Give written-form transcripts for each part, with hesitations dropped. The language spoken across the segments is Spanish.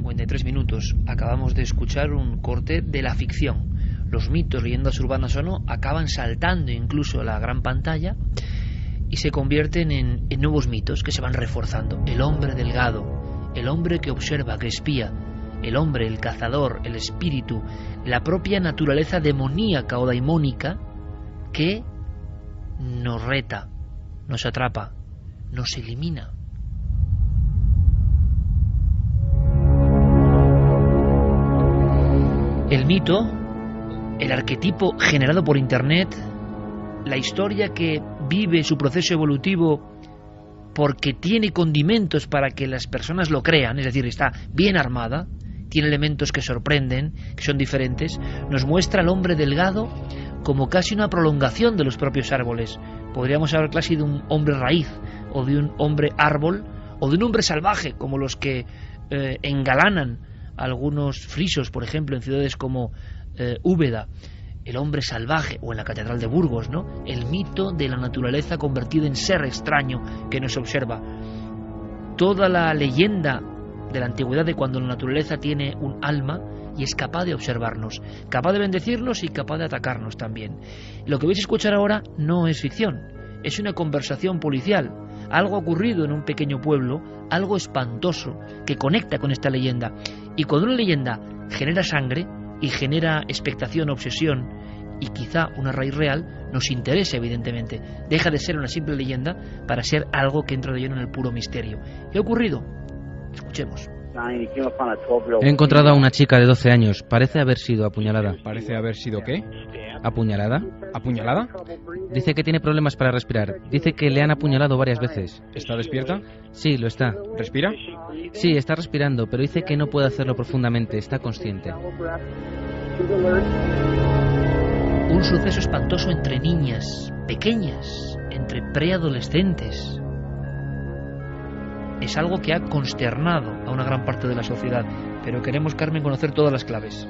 53 minutos. Acabamos de escuchar un corte de la ficción. Los mitos, leyendas urbanas o no, acaban saltando incluso a la gran pantalla y se convierten en nuevos mitos que se van reforzando. El hombre delgado, el hombre que observa, que espía, el hombre, el cazador, el espíritu, la propia naturaleza demoníaca o daimónica que nos reta, nos atrapa, nos elimina. El mito, el arquetipo generado por Internet, la historia que vive su proceso evolutivo porque tiene condimentos para que las personas lo crean, es decir, está bien armada, tiene elementos que sorprenden, que son diferentes, nos muestra al hombre delgado como casi una prolongación de los propios árboles. Podríamos hablar casi de un hombre raíz, o de un hombre árbol, o de un hombre salvaje, como los que engalanan algunos frisos, por ejemplo, en ciudades como Úbeda, el hombre salvaje, o en la Catedral de Burgos, ¿no? El mito de la naturaleza convertida en ser extraño que nos observa. Toda la leyenda de la antigüedad de cuando la naturaleza tiene un alma y es capaz de observarnos, capaz de bendecirnos y capaz de atacarnos también. Lo que vais a escuchar ahora no es ficción, es una conversación policial, algo ocurrido en un pequeño pueblo, algo espantoso que conecta con esta leyenda. Y cuando una leyenda genera sangre y genera expectación, obsesión y quizá una raíz real, nos interesa evidentemente. Deja de ser una simple leyenda para ser algo que entra de lleno en el puro misterio. ¿Qué ha ocurrido? Escuchemos. He encontrado a una chica de 12 años. Parece haber sido apuñalada. ¿Parece haber sido qué? ¿Apuñalada? ¿Apuñalada? Dice que tiene problemas para respirar. Dice que le han apuñalado varias veces. ¿Está despierta? Sí, lo está. ¿Respira? Sí, está respirando, pero dice que no puede hacerlo profundamente. Está consciente. Un suceso espantoso entre niñas pequeñas, entre preadolescentes. Es algo que ha consternado a una gran parte de la sociedad, pero queremos, Carmen, conocer todas las claves.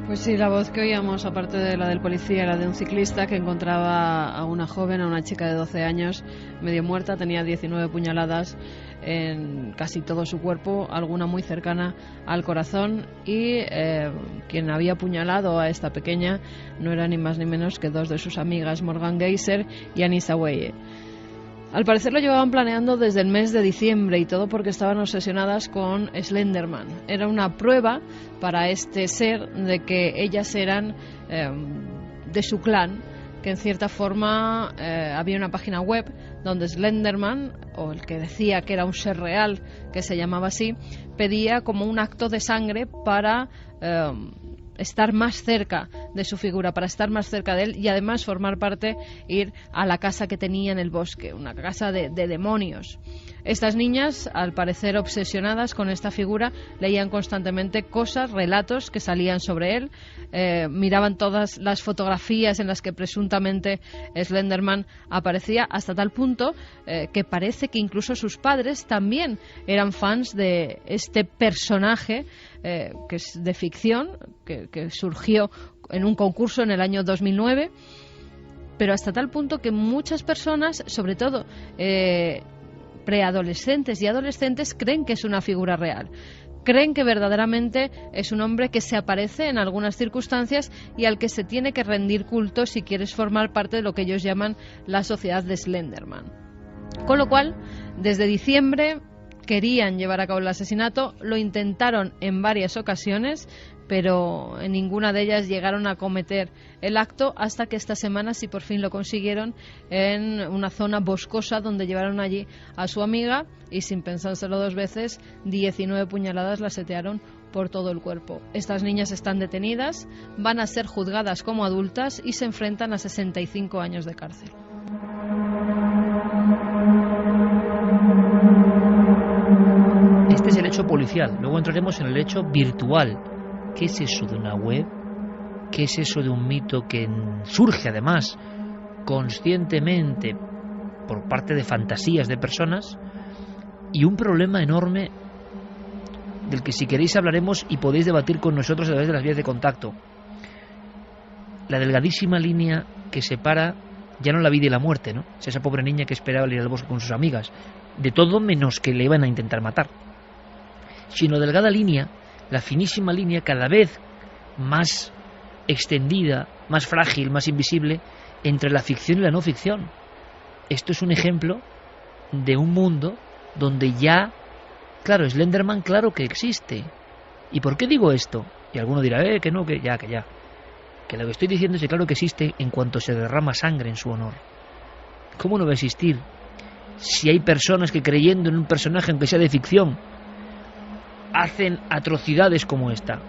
Pues sí, la voz que oíamos, aparte de la del policía, era de un ciclista que encontraba a una joven, a una chica de 12 años, medio muerta, tenía 19 puñaladas en casi todo su cuerpo, alguna muy cercana al corazón, y quien había apuñalado a esta pequeña no era ni más ni menos que dos de sus amigas, Morgan Geyser y Anissa Weye. Al parecer lo llevaban planeando desde el mes de diciembre, y todo porque estaban obsesionadas con Slenderman. Era una prueba para este ser de que ellas eran de su clan, que en cierta forma había una página web donde Slenderman, o el que decía que era un ser real, que se llamaba así, pedía como un acto de sangre para estar más cerca de su figura, para estar más cerca de él, y además formar parte, ir a la casa que tenía en el bosque, una casa de demonios. Estas niñas, al parecer obsesionadas con esta figura, leían constantemente cosas, relatos que salían sobre él, miraban todas las fotografías en las que presuntamente Slenderman aparecía, hasta tal punto que parece que incluso sus padres también eran fans de este personaje que es de ficción, que surgió en un concurso en el año 2009, pero hasta tal punto que muchas personas, sobre todo preadolescentes y adolescentes, creen que es una figura real. Creen que verdaderamente es un hombre que se aparece en algunas circunstancias y al que se tiene que rendir culto si quieres formar parte de lo que ellos llaman la sociedad de Slenderman. Con lo cual, desde diciembre querían llevar a cabo el asesinato, lo intentaron en varias ocasiones, pero en ninguna de ellas llegaron a cometer el acto, hasta que esta semana sí por fin lo consiguieron en una zona boscosa donde llevaron allí a su amiga y, sin pensárselo dos veces, 19 puñaladas la setearon por todo el cuerpo. Estas niñas están detenidas, van a ser juzgadas como adultas y se enfrentan a 65 años de cárcel. Este es el hecho policial. Luego entraremos en el hecho virtual. ¿Qué es eso de una web? ¿Qué es eso de un mito que surge además conscientemente por parte de fantasías de personas? Y un problema enorme del que, si queréis, hablaremos y podéis debatir con nosotros a través de las vías de contacto. La delgadísima línea que separa ya no la vida y la muerte, ¿no? Es esa pobre niña que esperaba ir al bosque con sus amigas. De todo menos que le iban a intentar matar. sino delgada línea, la finísima línea cada vez más extendida, más frágil, más invisible, entre la ficción y la no ficción. Esto es un ejemplo de un mundo donde ya, claro, Slenderman claro que existe. ¿Y por qué digo esto? Y alguno dirá, que no, que ya. Que lo que estoy diciendo es que claro que existe en cuanto se derrama sangre en su honor. ¿Cómo no va a existir si hay personas que, creyendo en un personaje, aunque sea de ficción, hacen atrocidades como esta?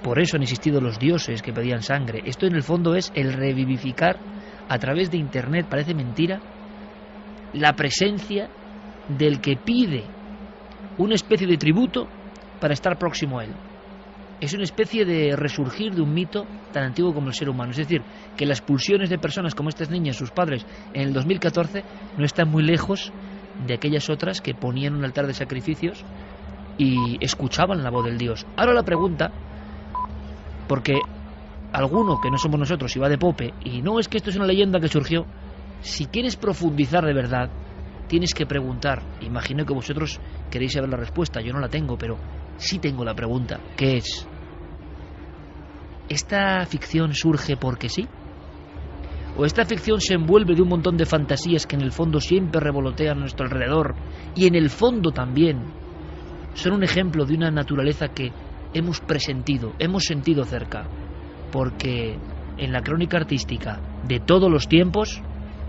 Por eso han existido los dioses que pedían sangre. Esto en el fondo es el revivificar a través de Internet, parece mentira, la presencia del que pide una especie de tributo para estar próximo a él. Es una especie de resurgir de un mito tan antiguo como el ser humano. Es decir, que las pulsiones de personas como estas niñas, sus padres, en el 2014, no están muy lejos de aquellas otras que ponían un altar de sacrificios y escuchaban la voz del Dios. Ahora la pregunta, porque alguno que no somos nosotros y va de pope, y no es que esto es una leyenda que surgió, si quieres profundizar de verdad, tienes que preguntar. Imagino que vosotros queréis saber la respuesta, yo no la tengo, pero sí tengo la pregunta, ¿qué es? ¿Esta ficción surge porque sí? ¿O esta ficción se envuelve de un montón de fantasías que en el fondo siempre revolotean a nuestro alrededor y en el fondo también son un ejemplo de una naturaleza que hemos presentido, hemos sentido cerca? Porque en la crónica artística de todos los tiempos,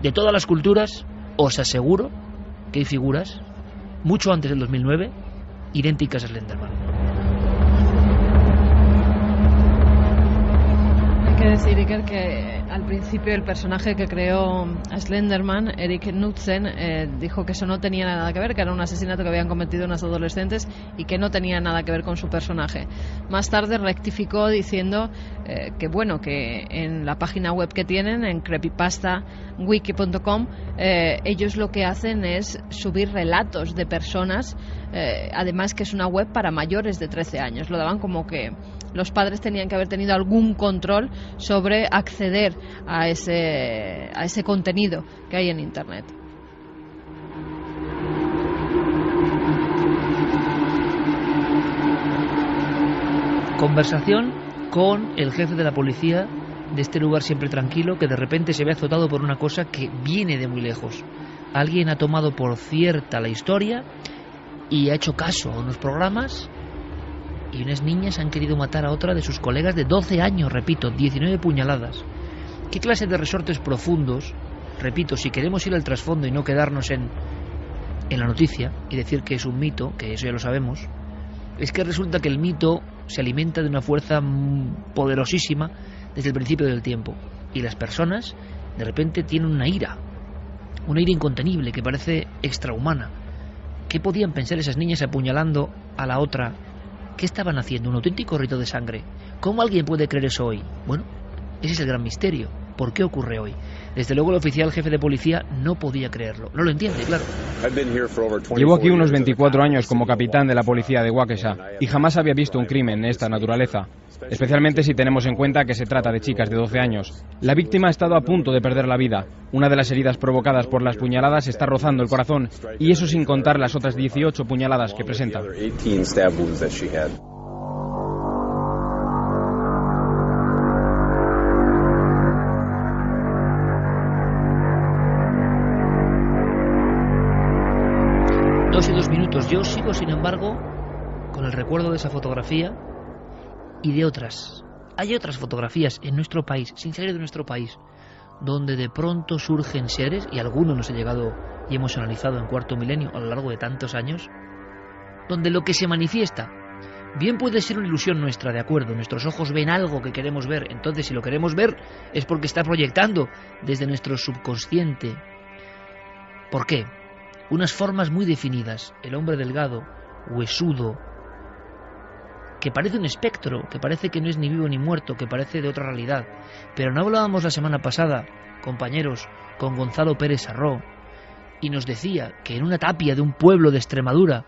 de todas las culturas, os aseguro que hay figuras, mucho antes del 2009, idénticas a Slenderman. Hay que decir, Iker, que al principio el personaje que creó a Slenderman, Erik Knudsen, dijo que eso no tenía nada que ver, que era un asesinato que habían cometido unas adolescentes y que no tenía nada que ver con su personaje. Más tarde rectificó diciendo que bueno, que en la página web que tienen, en creepypastawiki.com, ellos lo que hacen es subir relatos de personas, además que es una web para mayores de 13 años. Lo daban como que los padres tenían que haber tenido algún control sobre acceder a ese contenido que hay en Internet. Conversación con el jefe de la policía de este lugar siempre tranquilo, que de repente se ve azotado por una cosa que viene de muy lejos. Alguien ha tomado por cierta la historia y ha hecho caso a unos programas, y unas niñas han querido matar a otra de sus colegas de 12 años, repito, 19 puñaladas. ¿Qué clase de resortes profundos? Repito, si queremos ir al trasfondo y no quedarnos en la noticia y decir que es un mito, que eso ya lo sabemos, es que resulta que el mito se alimenta de una fuerza poderosísima desde el principio del tiempo, y las personas de repente tienen una ira incontenible que parece extrahumana. ¿Qué podían pensar esas niñas apuñalando a la otra? ¿Qué estaban haciendo? ¿Un auténtico rito de sangre? ¿Cómo alguien puede creer eso hoy? Bueno, ese es el gran misterio. ¿Por qué ocurre hoy? Desde luego el oficial jefe de policía no podía creerlo. No lo entiende, claro. Llevo aquí unos 24 años como capitán de la policía de Waukesha y jamás había visto un crimen de esta naturaleza, especialmente si tenemos en cuenta que se trata de chicas de 12 años. La víctima ha estado a punto de perder la vida. Una de las heridas provocadas por las puñaladas está rozando el corazón, y eso sin contar las otras 18 puñaladas que presenta. Yo sigo, sin embargo, con el recuerdo de esa fotografía y de otras. Hay otras fotografías en nuestro país, sin salir de nuestro país, donde de pronto surgen seres, y algunos nos ha llegado y hemos analizado en Cuarto Milenio a lo largo de tantos años, donde lo que se manifiesta bien puede ser una ilusión nuestra, de acuerdo, nuestros ojos ven algo que queremos ver, entonces si lo queremos ver es porque está proyectando desde nuestro subconsciente. ¿Por qué? Unas formas muy definidas, el hombre delgado, huesudo, que parece un espectro, que parece que no es ni vivo ni muerto, que parece de otra realidad. Pero no hablábamos la semana pasada, compañeros, con Gonzalo Pérez Sarró, y nos decía que en una tapia de un pueblo de Extremadura,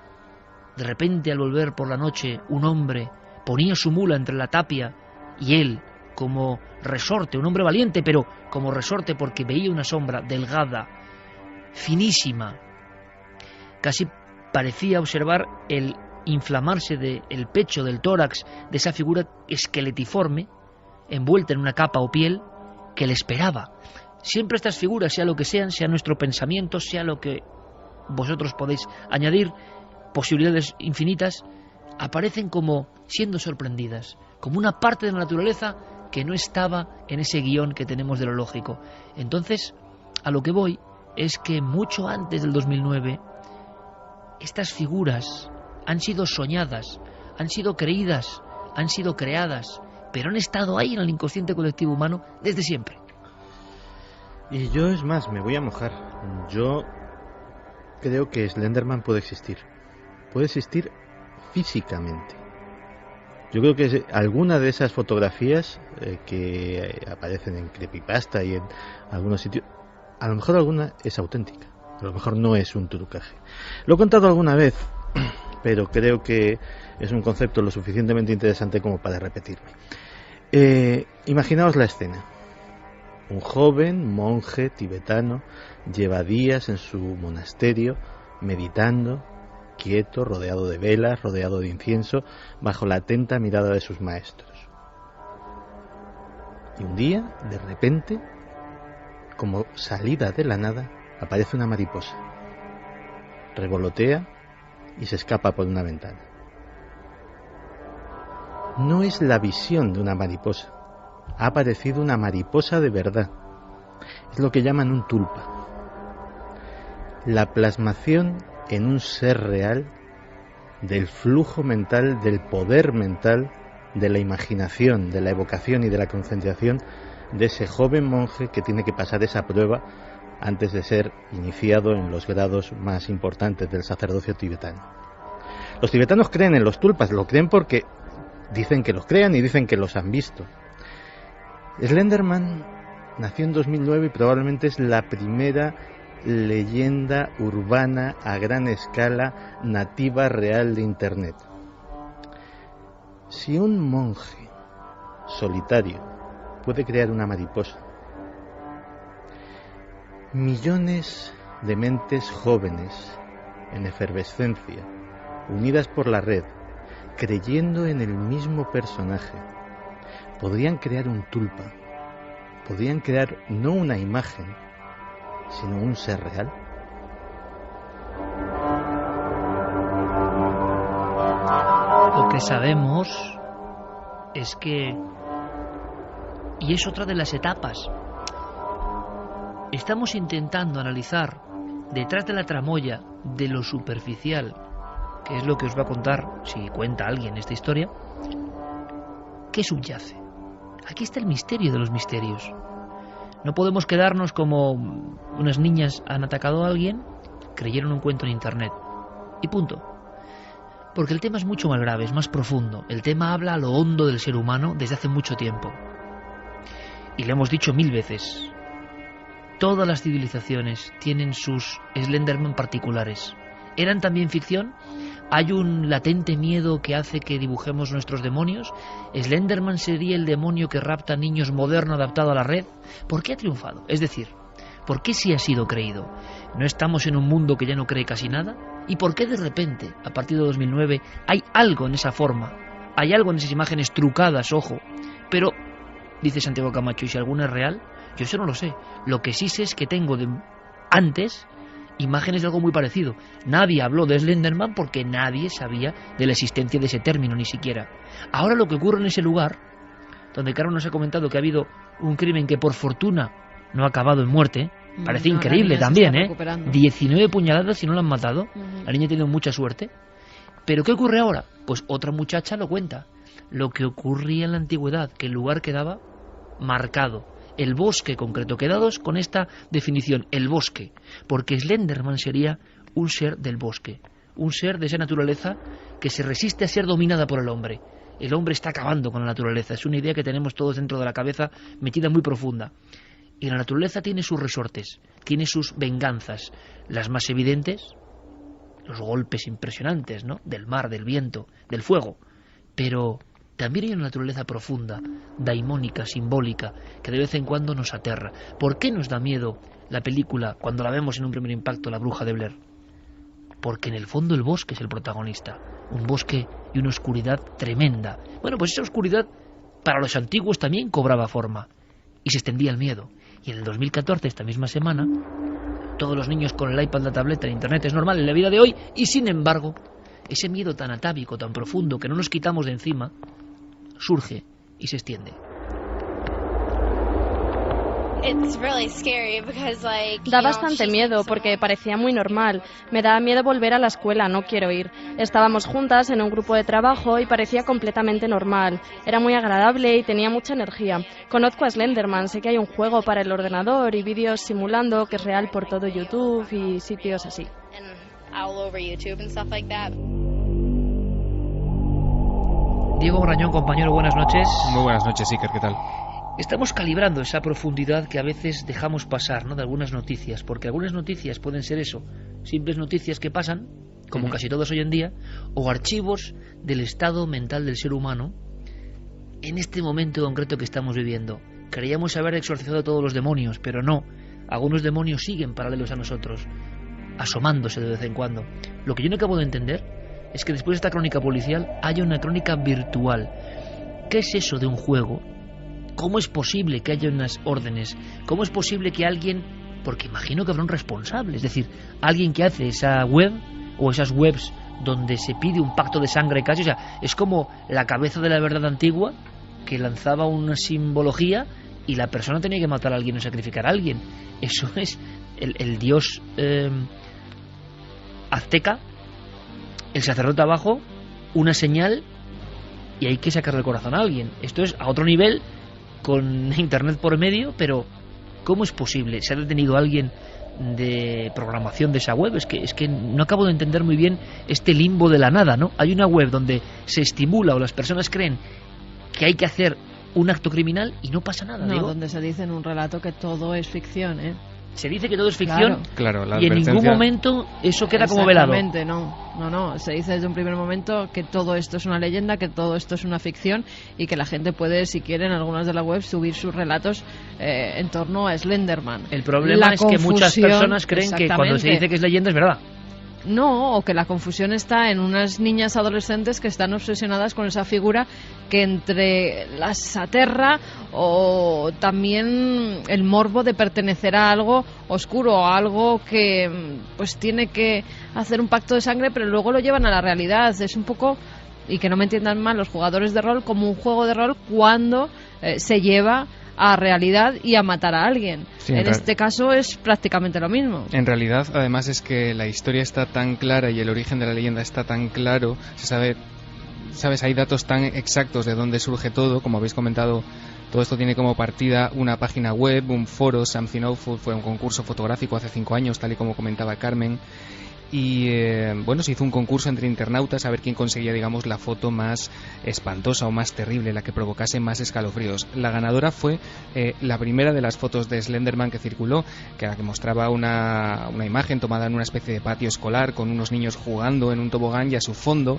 de repente al volver por la noche, un hombre ponía su mula entre la tapia y él, como resorte, un hombre valiente, pero como resorte porque veía una sombra delgada, finísima, casi parecía observar el inflamarse del pecho, del tórax, de esa figura esqueletiforme, envuelta en una capa o piel, que le esperaba. Siempre estas figuras, sea lo que sean, sea nuestro pensamiento, sea lo que vosotros podéis añadir, posibilidades infinitas, aparecen como siendo sorprendidas, como una parte de la naturaleza que no estaba en ese guión que tenemos de lo lógico. Entonces, a lo que voy es que mucho antes del 2009, estas figuras han sido soñadas, han sido creídas, han sido creadas, pero han estado ahí en el inconsciente colectivo humano desde siempre. Y yo, es más, me voy a mojar. Yo creo que Slenderman puede existir. Puede existir físicamente. Yo creo que alguna de esas fotografías que aparecen en Creepypasta y en algunos sitios, a lo mejor alguna es auténtica, a lo mejor no es un trucaje. Lo he contado alguna vez, pero creo que es un concepto lo suficientemente interesante como para repetirme. Imaginaos la escena. Un joven monje tibetano lleva días en su monasterio meditando, quieto, rodeado de velas, rodeado de incienso, bajo la atenta mirada de sus maestros. Y un día, de repente, como salida de la nada, aparece una mariposa. Revolotea y se escapa por una ventana. No es la visión de una mariposa. Ha aparecido una mariposa de verdad. Es lo que llaman un tulpa. La plasmación en un ser real del flujo mental, del poder mental, de la imaginación, de la evocación y de la concentración de ese joven monje que tiene que pasar esa prueba antes de ser iniciado en los grados más importantes del sacerdocio tibetano. Los tibetanos creen en los tulpas, lo creen porque dicen que los crean y dicen que los han visto. Slenderman nació en 2009 y probablemente es la primera leyenda urbana a gran escala nativa real de Internet. Si un monje solitario puede crear una mariposa, millones de mentes jóvenes en efervescencia, unidas por la red, creyendo en el mismo personaje, podrían crear un tulpa, podrían crear no una imagen, sino un ser real. Lo que sabemos es que, y es otra de las etapas, estamos intentando analizar detrás de la tramoya de lo superficial, que es lo que os va a contar, si cuenta alguien esta historia, qué subyace. Aquí está el misterio de los misterios. No podemos quedarnos como unas niñas han atacado a alguien, creyeron un cuento en internet y punto. Porque el tema es mucho más grave, es más profundo. El tema habla a lo hondo del ser humano desde hace mucho tiempo. Y lo hemos dicho 1000 veces. Todas las civilizaciones tienen sus Slenderman particulares. ¿Eran también ficción? ¿Hay un latente miedo que hace que dibujemos nuestros demonios? ¿Slenderman sería el demonio que rapta niños moderno adaptado a la red? ¿Por qué ha triunfado? Es decir, ¿por qué sí ha sido creído? ¿No estamos en un mundo que ya no cree casi nada? ¿Y por qué de repente, a partir de 2009, hay algo en esa forma? Hay algo en esas imágenes trucadas, ojo. Pero, dice Santiago Camacho, ¿y si alguna es real? Yo eso no lo sé. Lo que sí sé es que tengo de antes imágenes de algo muy parecido. Nadie habló de Slenderman porque nadie sabía de la existencia de ese término, ni siquiera. Ahora lo que ocurre en ese lugar, donde Carlos nos ha comentado que ha habido un crimen que por fortuna no ha acabado en muerte, parece increíble también, 19 puñaladas y no la han matado. La niña ha tenido mucha suerte. ¿Pero qué ocurre ahora? Pues otra muchacha lo cuenta. Lo que ocurría en la antigüedad, que el lugar quedaba marcado. El bosque concreto, quedados con esta definición, el bosque, porque Slenderman sería un ser del bosque, un ser de esa naturaleza que se resiste a ser dominada por el hombre. El hombre está acabando con la naturaleza, es una idea que tenemos todos dentro de la cabeza, metida muy profunda. Y la naturaleza tiene sus resortes, tiene sus venganzas, las más evidentes, los golpes impresionantes, ¿no?, del mar, del viento, del fuego, pero también hay una naturaleza profunda, daimónica, simbólica, que de vez en cuando nos aterra. ¿Por qué nos da miedo la película cuando la vemos en un primer impacto, La bruja de Blair? porque en el fondo el bosque es el protagonista, un bosque y una oscuridad tremenda. Bueno, pues esa oscuridad para los antiguos también cobraba forma y se extendía el miedo. Y en el 2014, esta misma semana, todos los niños con el iPad, la tableta, el internet es normal en la vida de hoy, y sin embargo, ese miedo tan atávico, tan profundo, que no nos quitamos de encima, surge y se extiende. Da bastante miedo porque parecía muy normal. Me da miedo volver a la escuela, no quiero ir. Estábamos juntas en un grupo de trabajo y parecía completamente normal. Era muy agradable y tenía mucha energía. Conozco a Slenderman, sé que hay un juego para el ordenador y vídeos simulando que es real por todo YouTube y sitios así. Diego Rañón, compañero, buenas noches. Muy buenas noches, Iker, ¿qué tal? Estamos calibrando esa profundidad que a veces dejamos pasar, ¿no?, de algunas noticias, porque algunas noticias pueden ser eso, simples noticias que pasan, como casi todos hoy en día, o archivos del estado mental del ser humano en este momento concreto que estamos viviendo. Creíamos haber exorcizado a todos los demonios, pero no, algunos demonios siguen paralelos a nosotros, asomándose de vez en cuando. Lo que yo no acabo de entender es que después de esta crónica policial haya una crónica virtual. ¿Qué es eso de un juego? ¿Cómo es posible que haya unas órdenes? ¿Cómo es posible que alguien, porque imagino que habrá un responsable, es decir, alguien que hace esa web o esas webs donde se pide un pacto de sangre casi, o sea, es como la cabeza de la verdad antigua que lanzaba una simbología y la persona tenía que matar a alguien o sacrificar a alguien. Eso es el dios azteca, el sacerdote abajo, una señal y hay que sacarle el corazón a alguien. Esto es a otro nivel, con internet por medio, pero ¿cómo es posible? ¿Se ha detenido alguien de programación de esa web? Es que no acabo de entender muy bien este limbo de la nada, ¿no? Hay una web donde se estimula o las personas creen que hay que hacer un acto criminal y no pasa nada. No, digo, donde se dice en un relato que todo es ficción, ¿eh? Se dice que todo es ficción, claro, la y en ningún momento eso queda como velado. Exactamente, no. Se dice desde un primer momento que todo esto es una leyenda, que todo esto es una ficción y que la gente puede, si quiere, en algunas de las webs subir sus relatos en torno a Slenderman. El problema es que muchas personas creen que cuando se dice que es leyenda es verdad. No, o que la confusión está en unas niñas adolescentes que están obsesionadas con esa figura que entre las aterra o también el morbo de pertenecer a algo oscuro, a algo que pues tiene que hacer un pacto de sangre, pero luego lo llevan a la realidad. Es un poco, y que no me entiendan mal los jugadores de rol, como un juego de rol cuando se lleva a realidad y a matar a alguien. Sí, en este caso es prácticamente lo mismo. En realidad, además, es que la historia está tan clara y el origen de la leyenda está tan claro, se sabe, ¿sabes? Hay datos tan exactos de dónde surge todo, como habéis comentado. Todo esto tiene como partida una página web, un foro. Something Awful fue un concurso fotográfico hace 5 años, tal y como comentaba Carmen. Y bueno, se hizo un concurso entre internautas a ver quién conseguía, digamos, la foto más espantosa o más terrible, la que provocase más escalofríos. La ganadora fue la primera de las fotos de Slenderman que circuló, que era que mostraba una imagen tomada en una especie de patio escolar con unos niños jugando en un tobogán, y a su fondo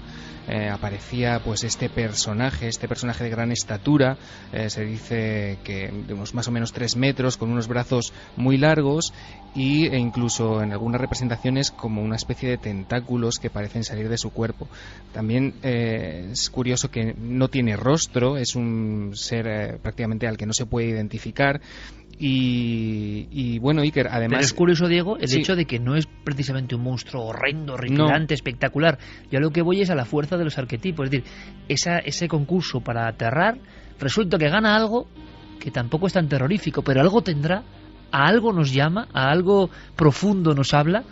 aparecía pues este personaje de gran estatura, se dice que de unos más o menos 3 metros, con unos brazos muy largos e incluso en algunas representaciones como una especie de tentáculos que parecen salir de su cuerpo. También es curioso que no tiene rostro, es un ser prácticamente al que no se puede identificar. Y bueno, Iker, además... Pero es curioso, Diego, el hecho de que no es precisamente un monstruo horrendo, horripilante, espectacular. Yo a lo que voy es a la fuerza de los arquetipos. Es decir, ese concurso para aterrar, resulta que gana algo que tampoco es tan terrorífico, pero algo tendrá, a algo nos llama, a algo profundo nos habla,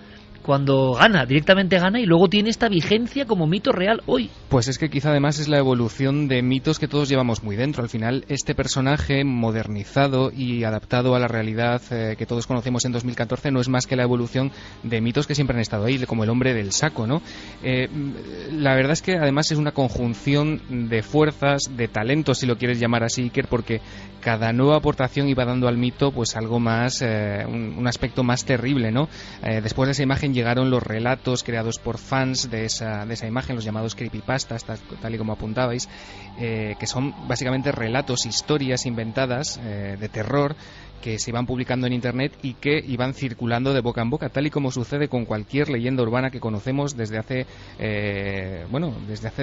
cuando gana, directamente gana, y luego tiene esta vigencia como mito real hoy. Pues es que quizá además es la evolución de mitos que todos llevamos muy dentro. Al final, este personaje modernizado y adaptado a la realidad que todos conocemos en 2014 no es más que la evolución de mitos que siempre han estado ahí, como el hombre del saco, ¿no? La verdad es que además es una conjunción de fuerzas, de talentos, si lo quieres llamar así, Iker, porque cada nueva aportación iba dando al mito pues algo más, un aspecto más terrible, ¿no? Después de esa imagen imagen llegaron los relatos creados por fans de esa imagen, los llamados creepypastas, tal y como apuntabais, que son básicamente relatos, historias inventadas de terror que se iban publicando en internet y que iban circulando de boca en boca, tal y como sucede con cualquier leyenda urbana que conocemos desde hace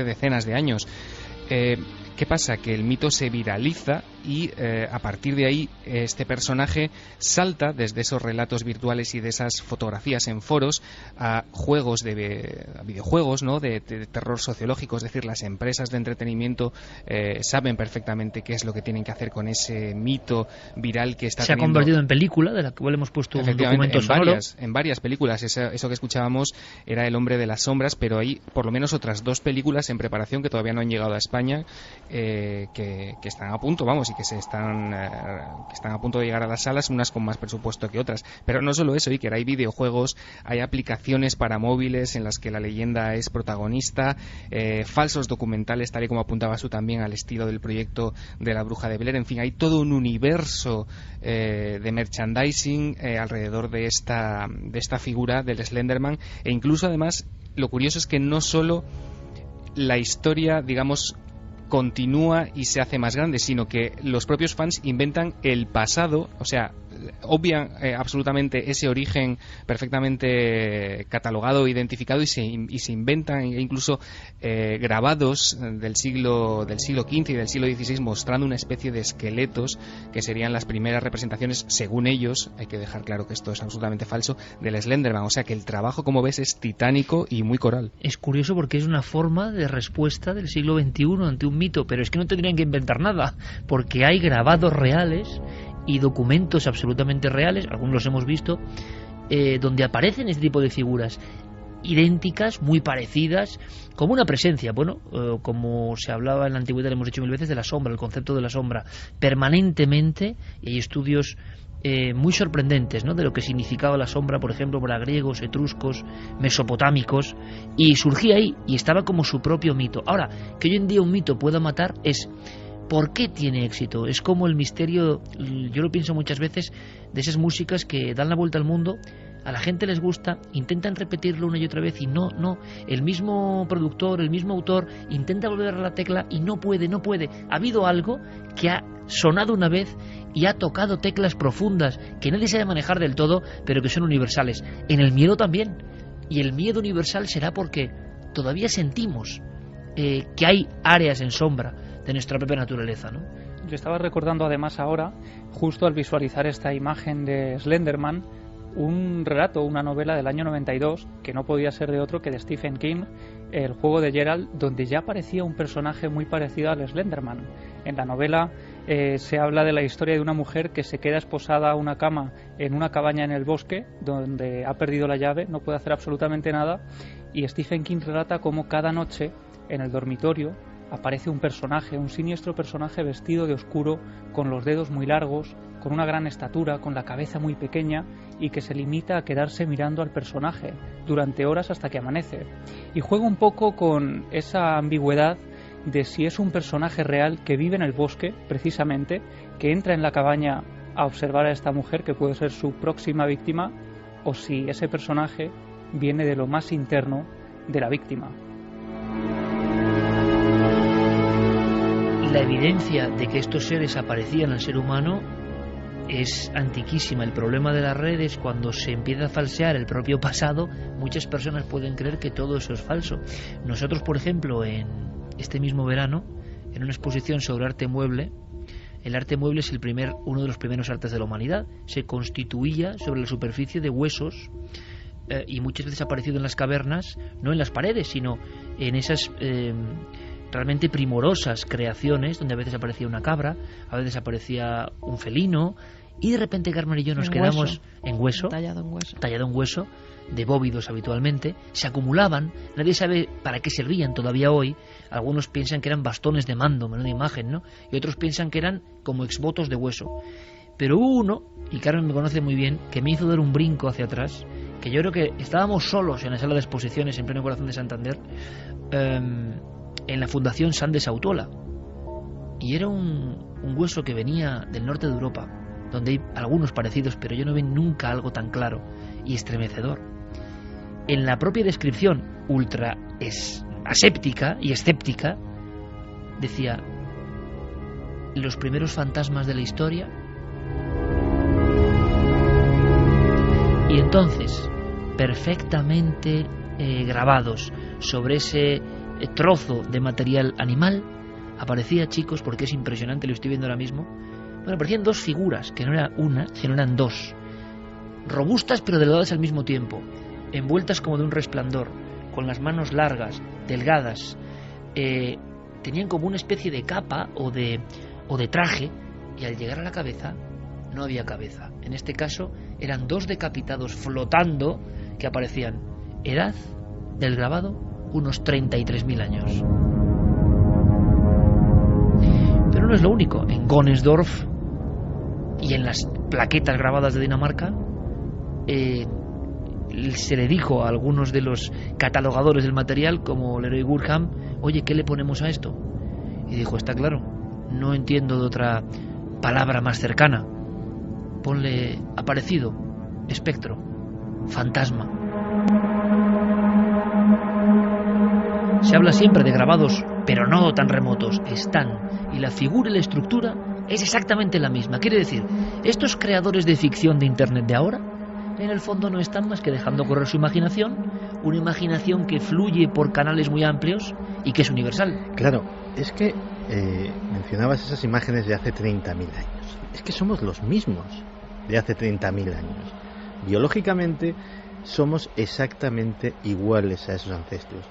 decenas de años. ¿Qué pasa? Que el mito se viraliza y a partir de ahí este personaje salta desde esos relatos virtuales y de esas fotografías en foros a juegos a videojuegos, ¿no? de terror sociológico. Es decir, las empresas de entretenimiento saben perfectamente qué es lo que tienen que hacer con ese mito viral que está se ha convertido en película, de la cual hemos puesto un documento sonoro. En varias películas. Eso que escuchábamos era El hombre de las sombras, pero hay por lo menos otras 2 películas en preparación que todavía no han llegado a España, que están a punto, vamos, y que están a punto de llegar a las salas, unas con más presupuesto que otras. Pero no solo eso, Iker, hay videojuegos, hay aplicaciones para móviles en las que la leyenda es protagonista, falsos documentales, tal y como apuntabas tú también, al estilo del proyecto de la Bruja de Blair. En fin, hay todo un universo de merchandising alrededor de esta figura del Slenderman, e incluso además lo curioso es que no solo la historia, digamos, continúa y se hace más grande, sino que los propios fans inventan el pasado, o sea, obvian absolutamente ese origen perfectamente catalogado, identificado, y se inventan incluso grabados del siglo XV y del siglo XVI mostrando una especie de esqueletos que serían las primeras representaciones, según ellos, hay que dejar claro que esto es absolutamente falso, del Slenderman. O sea que el trabajo, como ves, es titánico y muy coral. Es curioso porque es una forma de respuesta del siglo XXI ante un mito, pero es que no tendrían que inventar nada, porque hay grabados reales y documentos absolutamente reales, algunos los hemos visto, donde aparecen este tipo de figuras idénticas, muy parecidas, como una presencia, como se hablaba en la antigüedad, le hemos dicho 1000 veces, de la sombra, el concepto de la sombra, permanentemente, y hay estudios muy sorprendentes, ¿no?, de lo que significaba la sombra, por ejemplo, para griegos, etruscos, mesopotámicos, y surgía ahí, y estaba como su propio mito. Ahora, que hoy en día un mito pueda matar es... ¿por qué tiene éxito? Es como el misterio, yo lo pienso muchas veces, de esas músicas que dan la vuelta al mundo, a la gente les gusta, intentan repetirlo una y otra vez y no, el mismo productor, el mismo autor intenta volver a la tecla y no puede. Ha habido algo que ha sonado una vez y ha tocado teclas profundas que nadie sabe manejar del todo, pero que son universales. En el miedo también, y el miedo universal será porque todavía sentimos que hay áreas en sombra de nuestra propia naturaleza, ¿no? Yo estaba recordando además ahora, justo al visualizar esta imagen de Slenderman, un relato, una novela del año 92, que no podía ser de otro que de Stephen King, El juego de Gerald, donde ya aparecía un personaje muy parecido al Slenderman. En la novela se habla de la historia de una mujer que se queda esposada a una cama en una cabaña en el bosque, donde ha perdido la llave, no puede hacer absolutamente nada, y Stephen King relata cómo cada noche en el dormitorio aparece un personaje, un siniestro personaje vestido de oscuro, con los dedos muy largos, con una gran estatura, con la cabeza muy pequeña, y que se limita a quedarse mirando al personaje durante horas hasta que amanece. Y juega un poco con esa ambigüedad de si es un personaje real que vive en el bosque, precisamente, que entra en la cabaña a observar a esta mujer, que puede ser su próxima víctima, o si ese personaje viene de lo más interno de la víctima. La evidencia de que estos seres aparecían al ser humano es antiquísima. El problema de las redes, cuando se empieza a falsear el propio pasado, muchas personas pueden creer que todo eso es falso. Nosotros, por ejemplo, en este mismo verano, en una exposición sobre arte mueble, el arte mueble es uno de los primeros artes de la humanidad. Se constituía sobre la superficie de huesos y muchas veces ha aparecido en las cavernas, no en las paredes, sino en esas... realmente primorosas creaciones donde a veces aparecía una cabra, a veces aparecía un felino, y de repente Carmen y yo nos quedamos en hueso, tallado en hueso, de bóvidos habitualmente, se acumulaban, nadie sabe para qué servían todavía hoy. Algunos piensan que eran bastones de mando, menuda imagen, ¿no? Y otros piensan que eran como exvotos de hueso. Pero hubo uno, y Carmen me conoce muy bien, que me hizo dar un brinco hacia atrás, que yo creo que estábamos solos en la sala de exposiciones en pleno corazón de Santander, en la Fundación Sandes Autola, y era un hueso que venía del norte de Europa, donde hay algunos parecidos, pero yo no vi nunca algo tan claro y estremecedor. en la propia descripción ultra aséptica y escéptica, decía: los primeros fantasmas de la historia. Y entonces, perfectamente grabados sobre ese trozo de material animal, aparecía, chicos, porque es impresionante, lo estoy viendo ahora mismo, bueno, aparecían dos figuras, que no era una, sino eran dos, robustas pero delgadas al mismo tiempo, envueltas como de un resplandor, con las manos largas, delgadas, tenían como una especie de capa o de traje, y al llegar a la cabeza no había cabeza. En este caso eran dos decapitados flotando que aparecían. Edad del grabado, unos 33.000 años. Pero no es lo único. En Gönsdorf y en las plaquetas grabadas de Dinamarca se le dijo a algunos de los catalogadores del material, como Leroy Gurham: oye, ¿qué le ponemos a esto? Y dijo: está claro, no entiendo de otra palabra más cercana. Ponle aparecido, espectro, fantasma. Se habla siempre de grabados, pero no tan remotos. Están, y la figura y la estructura es exactamente la misma. Quiere decir, estos creadores de ficción de Internet de ahora, en el fondo no están más que dejando correr su imaginación, una imaginación que fluye por canales muy amplios y que es universal. Claro, es que mencionabas esas imágenes de hace 30.000 años. Es que somos los mismos de hace 30.000 años. Biológicamente somos exactamente iguales a esos ancestros.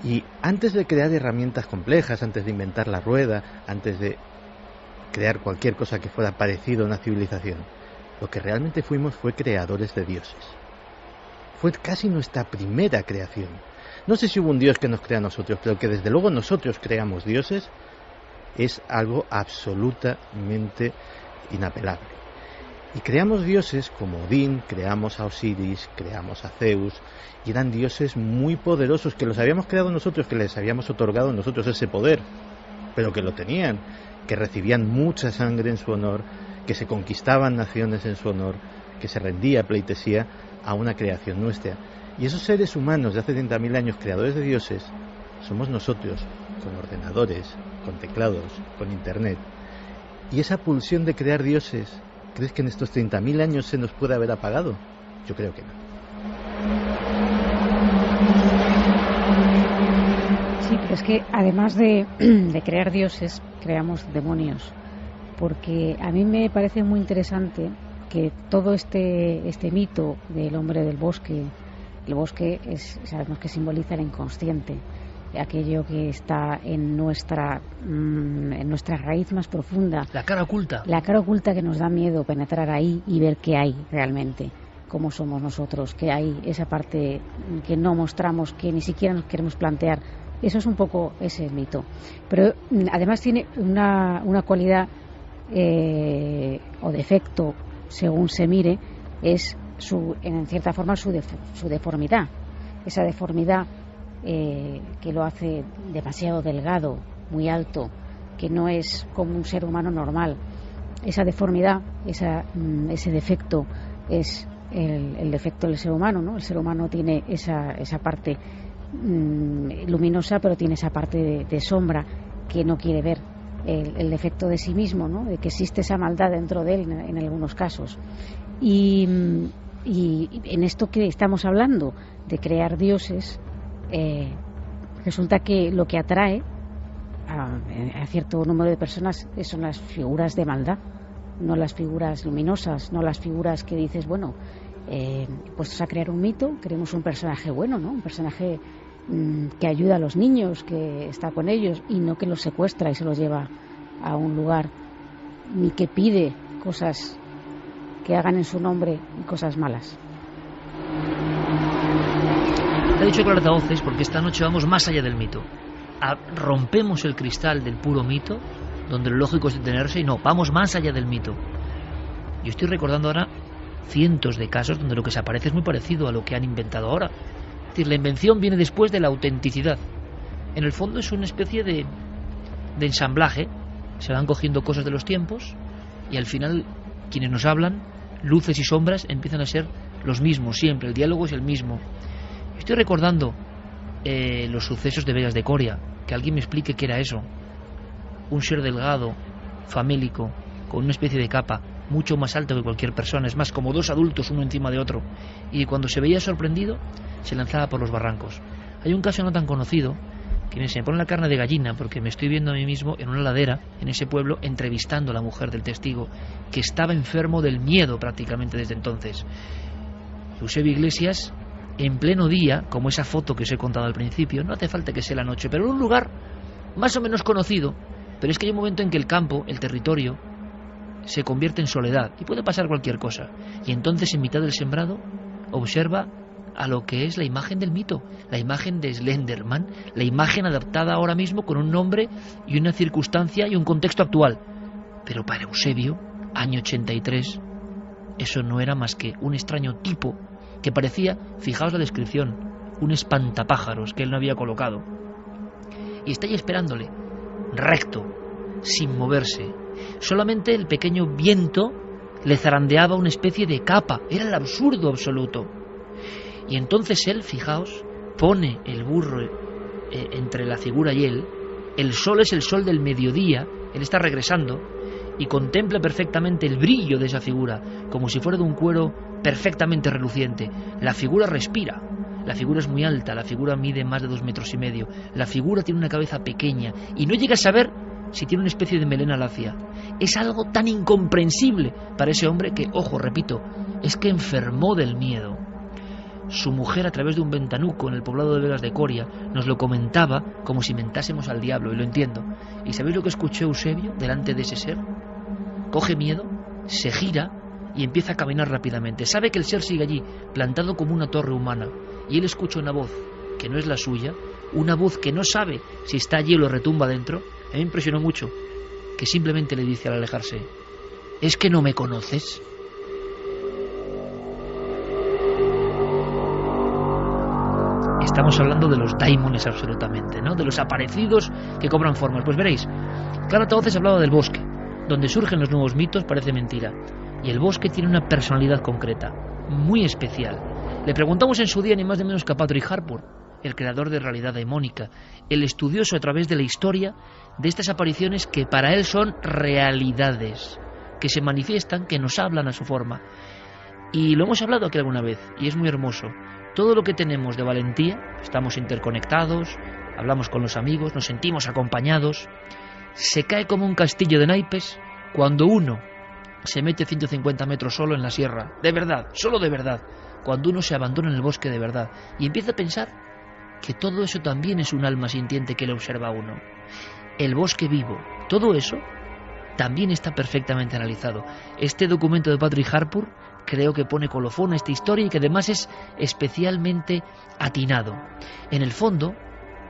Y antes de crear herramientas complejas, antes de inventar la rueda, antes de crear cualquier cosa que fuera parecido a una civilización, lo que realmente fuimos fue creadores de dioses. Fue casi nuestra primera creación. No sé si hubo un dios que nos crea a nosotros, pero que desde luego nosotros creamos dioses es algo absolutamente inapelable. Y creamos dioses como Odín, creamos a Osiris, creamos a Zeus, y eran dioses muy poderosos que los habíamos creado nosotros, que les habíamos otorgado nosotros ese poder, pero que lo tenían, que recibían mucha sangre en su honor, que se conquistaban naciones en su honor, que se rendía pleitesía a una creación nuestra. Y esos seres humanos de hace 30.000 años, creadores de dioses, somos nosotros, con ordenadores, con teclados, con internet. Y esa pulsión de crear dioses, ¿crees que en estos 30.000 años se nos puede haber apagado? Yo creo que no. Sí, pero es que además de crear dioses, creamos demonios. Porque a mí me parece muy interesante que todo este mito del hombre del bosque, el bosque sabemos que simboliza el inconsciente, aquello que está en nuestra raíz más profunda. La cara oculta. La cara oculta, que nos da miedo penetrar ahí y ver qué hay realmente, cómo somos nosotros, que hay esa parte que no mostramos, que ni siquiera nos queremos plantear. Eso es un poco ese mito. Pero además tiene una cualidad o defecto, según se mire, es en cierta forma su deformidad. Esa deformidad que lo hace demasiado delgado, muy alto, que no es como un ser humano normal. Esa deformidad, ese defecto es el defecto del ser humano, ¿no? El ser humano tiene esa parte luminosa, pero tiene esa parte de sombra que no quiere ver. El defecto de sí mismo, ¿no? De que existe esa maldad dentro de él en algunos casos. Y en esto que estamos hablando de crear dioses, resulta que lo que atrae a cierto número de personas son las figuras de maldad, no las figuras luminosas, no las figuras que dices, bueno, puestos a crear un mito, queremos un personaje bueno, ¿no? Un personaje que ayuda a los niños, que está con ellos, y no que los secuestra y se los lleva a un lugar, ni que pide cosas que hagan en su nombre y cosas malas. Te he dicho que altavoces porque esta noche vamos más allá del mito. Rompemos el cristal del puro mito, donde lo lógico es detenerse, y no, vamos más allá del mito. Yo estoy recordando ahora cientos de casos donde lo que se aparece es muy parecido a lo que han inventado ahora. Es decir, la invención viene después de la autenticidad. En el fondo es una especie de ensamblaje. Se van cogiendo cosas de los tiempos y al final quienes nos hablan, luces y sombras, empiezan a ser los mismos siempre, el diálogo es el mismo. Estoy recordando los sucesos de Vegas de Coria, que alguien me explique qué era eso. Un ser delgado, famélico, con una especie de capa, mucho más alto que cualquier persona, es más, como dos adultos uno encima de otro, y cuando se veía sorprendido, se lanzaba por los barrancos. Hay un caso no tan conocido, que se me pone la carne de gallina, porque me estoy viendo a mí mismo en una ladera, en ese pueblo, entrevistando a la mujer del testigo, que estaba enfermo del miedo prácticamente desde entonces. Eusebio Iglesias, en pleno día, como esa foto que os he contado al principio, no hace falta que sea la noche, pero en un lugar más o menos conocido, pero es que hay un momento en que el campo, el territorio, se convierte en soledad, y puede pasar cualquier cosa, y entonces en mitad del sembrado observa a lo que es la imagen del mito, la imagen de Slenderman, la imagen adaptada ahora mismo con un nombre y una circunstancia y un contexto actual. Pero para Eusebio, año 83, eso no era más que un extraño tipo que parecía, fijaos la descripción, un espantapájaros que él no había colocado. Y está ahí esperándole, recto, sin moverse. Solamente el pequeño viento le zarandeaba una especie de capa, era el absurdo absoluto. Y entonces él, fijaos, pone el burro entre la figura y él. El sol es el sol del mediodía, él está regresando y contempla perfectamente el brillo de esa figura, como si fuera de un cuero perfectamente reluciente. La figura respira, la figura es muy alta, la figura mide más de 2,5 metros, la figura tiene una cabeza pequeña y no llega a saber si tiene una especie de melena lacia. Es algo tan incomprensible para ese hombre que, ojo, repito, es que enfermó del miedo. Su mujer, a través de un ventanuco en el poblado de Vegas de Coria, nos lo comentaba como si mentásemos al diablo, y lo entiendo. ¿Y sabéis lo que escuchó Eusebio delante de ese ser? Coge miedo, se gira y empieza a caminar rápidamente. Sabe que el ser sigue allí, plantado como una torre humana, y él escucha una voz que no es la suya, una voz que no sabe si está allí o lo retumba dentro. A mí me impresionó mucho, que simplemente le dice al alejarse: ¿es que no me conoces? Estamos hablando de los daimones absolutamente, ¿no? De los aparecidos que cobran formas. Pues veréis, Clara Tauces hablaba del bosque. Donde surgen los nuevos mitos parece mentira. Y el bosque tiene una personalidad concreta, muy especial. Le preguntamos en su día ni más ni menos que a Patrick Harpur, el creador de Realidad Daimónica, el estudioso a través de la historia de estas apariciones que para él son realidades, que se manifiestan, que nos hablan a su forma. Y lo hemos hablado aquí alguna vez, y es muy hermoso. Todo lo que tenemos de valentía, estamos interconectados, hablamos con los amigos, nos sentimos acompañados, se cae como un castillo de naipes cuando uno se mete 150 metros solo en la sierra, de verdad, solo de verdad, cuando uno se abandona en el bosque de verdad y empieza a pensar que todo eso también es un alma sintiente que le observa a uno. El bosque vivo, todo eso también está perfectamente analizado. Este documento de Patrick Harpur creo que pone colofón a esta historia y que además es especialmente atinado. En el fondo,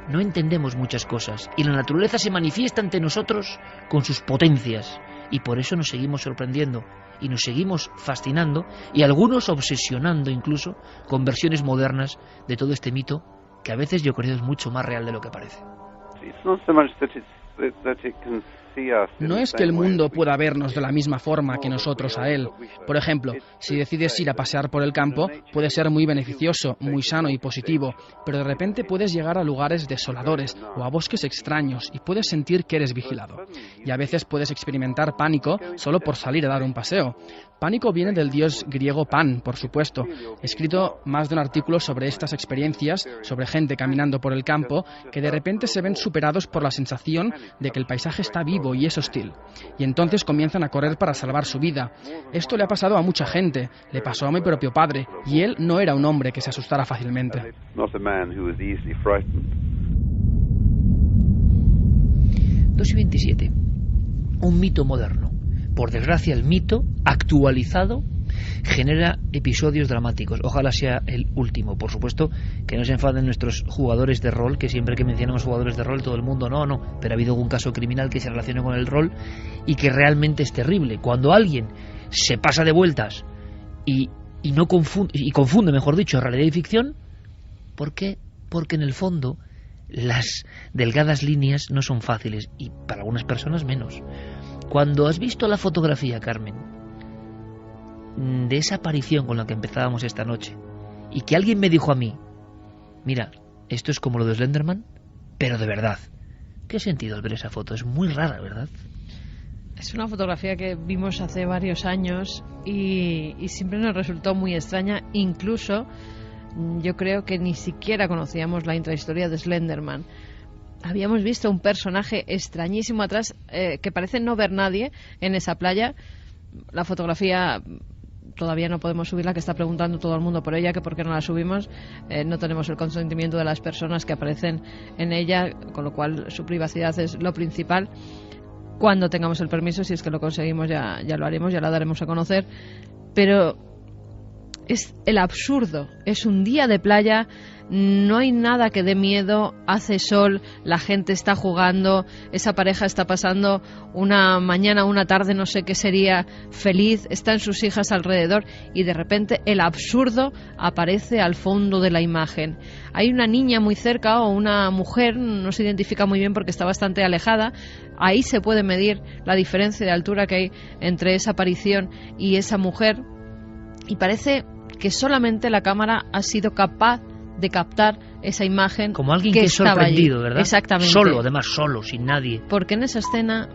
no entendemos muchas cosas y la naturaleza se manifiesta ante nosotros con sus potencias y por eso nos seguimos sorprendiendo y nos seguimos fascinando y algunos obsesionando incluso con versiones modernas de todo este mito que a veces yo creo es mucho más real de lo que parece. No es que el mundo pueda vernos de la misma forma que nosotros a él. Por ejemplo, si decides ir a pasear por el campo, puede ser muy beneficioso, muy sano y positivo, pero de repente puedes llegar a lugares desoladores o a bosques extraños y puedes sentir que eres vigilado. Y a veces puedes experimentar pánico solo por salir a dar un paseo. Pánico viene del dios griego Pan, por supuesto. He escrito más de un artículo sobre estas experiencias, sobre gente caminando por el campo, que de repente se ven superados por la sensación de que el paisaje está vivo y es hostil. Y entonces comienzan a correr para salvar su vida. Esto le ha pasado a mucha gente. Le pasó a mi propio padre, y él no era un hombre que se asustara fácilmente. 2:27. Un mito moderno. Por desgracia, el mito actualizado genera episodios dramáticos. Ojalá sea el último. Por supuesto, que no se enfaden nuestros jugadores de rol, que siempre que mencionamos jugadores de rol, todo el mundo no. Pero ha habido algún caso criminal que se relacione con el rol y que realmente es terrible. Cuando alguien se pasa de vueltas y confunde, mejor dicho, realidad y ficción, ¿por qué? Porque en el fondo las delgadas líneas no son fáciles y para algunas personas menos. Cuando has visto la fotografía, Carmen, de esa aparición con la que empezábamos esta noche, y que alguien me dijo a mí, mira, esto es como lo de Slenderman, pero de verdad. ¿Qué sentido al ver esa foto? Es muy rara, ¿verdad? Es una fotografía que vimos hace varios años y siempre nos resultó muy extraña. Incluso yo creo que ni siquiera conocíamos la intrahistoria de Slenderman. Habíamos visto un personaje extrañísimo atrás que parece no ver nadie en esa playa. La fotografía todavía no podemos subirla, que está preguntando todo el mundo por ella, que por qué no la subimos. No tenemos el consentimiento de las personas que aparecen en ella, con lo cual su privacidad es lo principal. Cuando tengamos el permiso, si es que lo conseguimos, ya lo haremos, ya la daremos a conocer. Pero es el absurdo, es un día de playa, no hay nada que dé miedo, hace sol, la gente está jugando, esa pareja está pasando una mañana, una tarde, no sé qué sería, feliz, están sus hijas alrededor y de repente el absurdo aparece al fondo de la imagen. Hay una niña muy cerca o una mujer, no se identifica muy bien porque está bastante alejada, ahí se puede medir la diferencia de altura que hay entre esa aparición y esa mujer y parece que solamente la cámara ha sido capaz de captar esa imagen. Como alguien que es sorprendido, ¿verdad? Exactamente. Solo, además solo, sin nadie. Porque en esa escena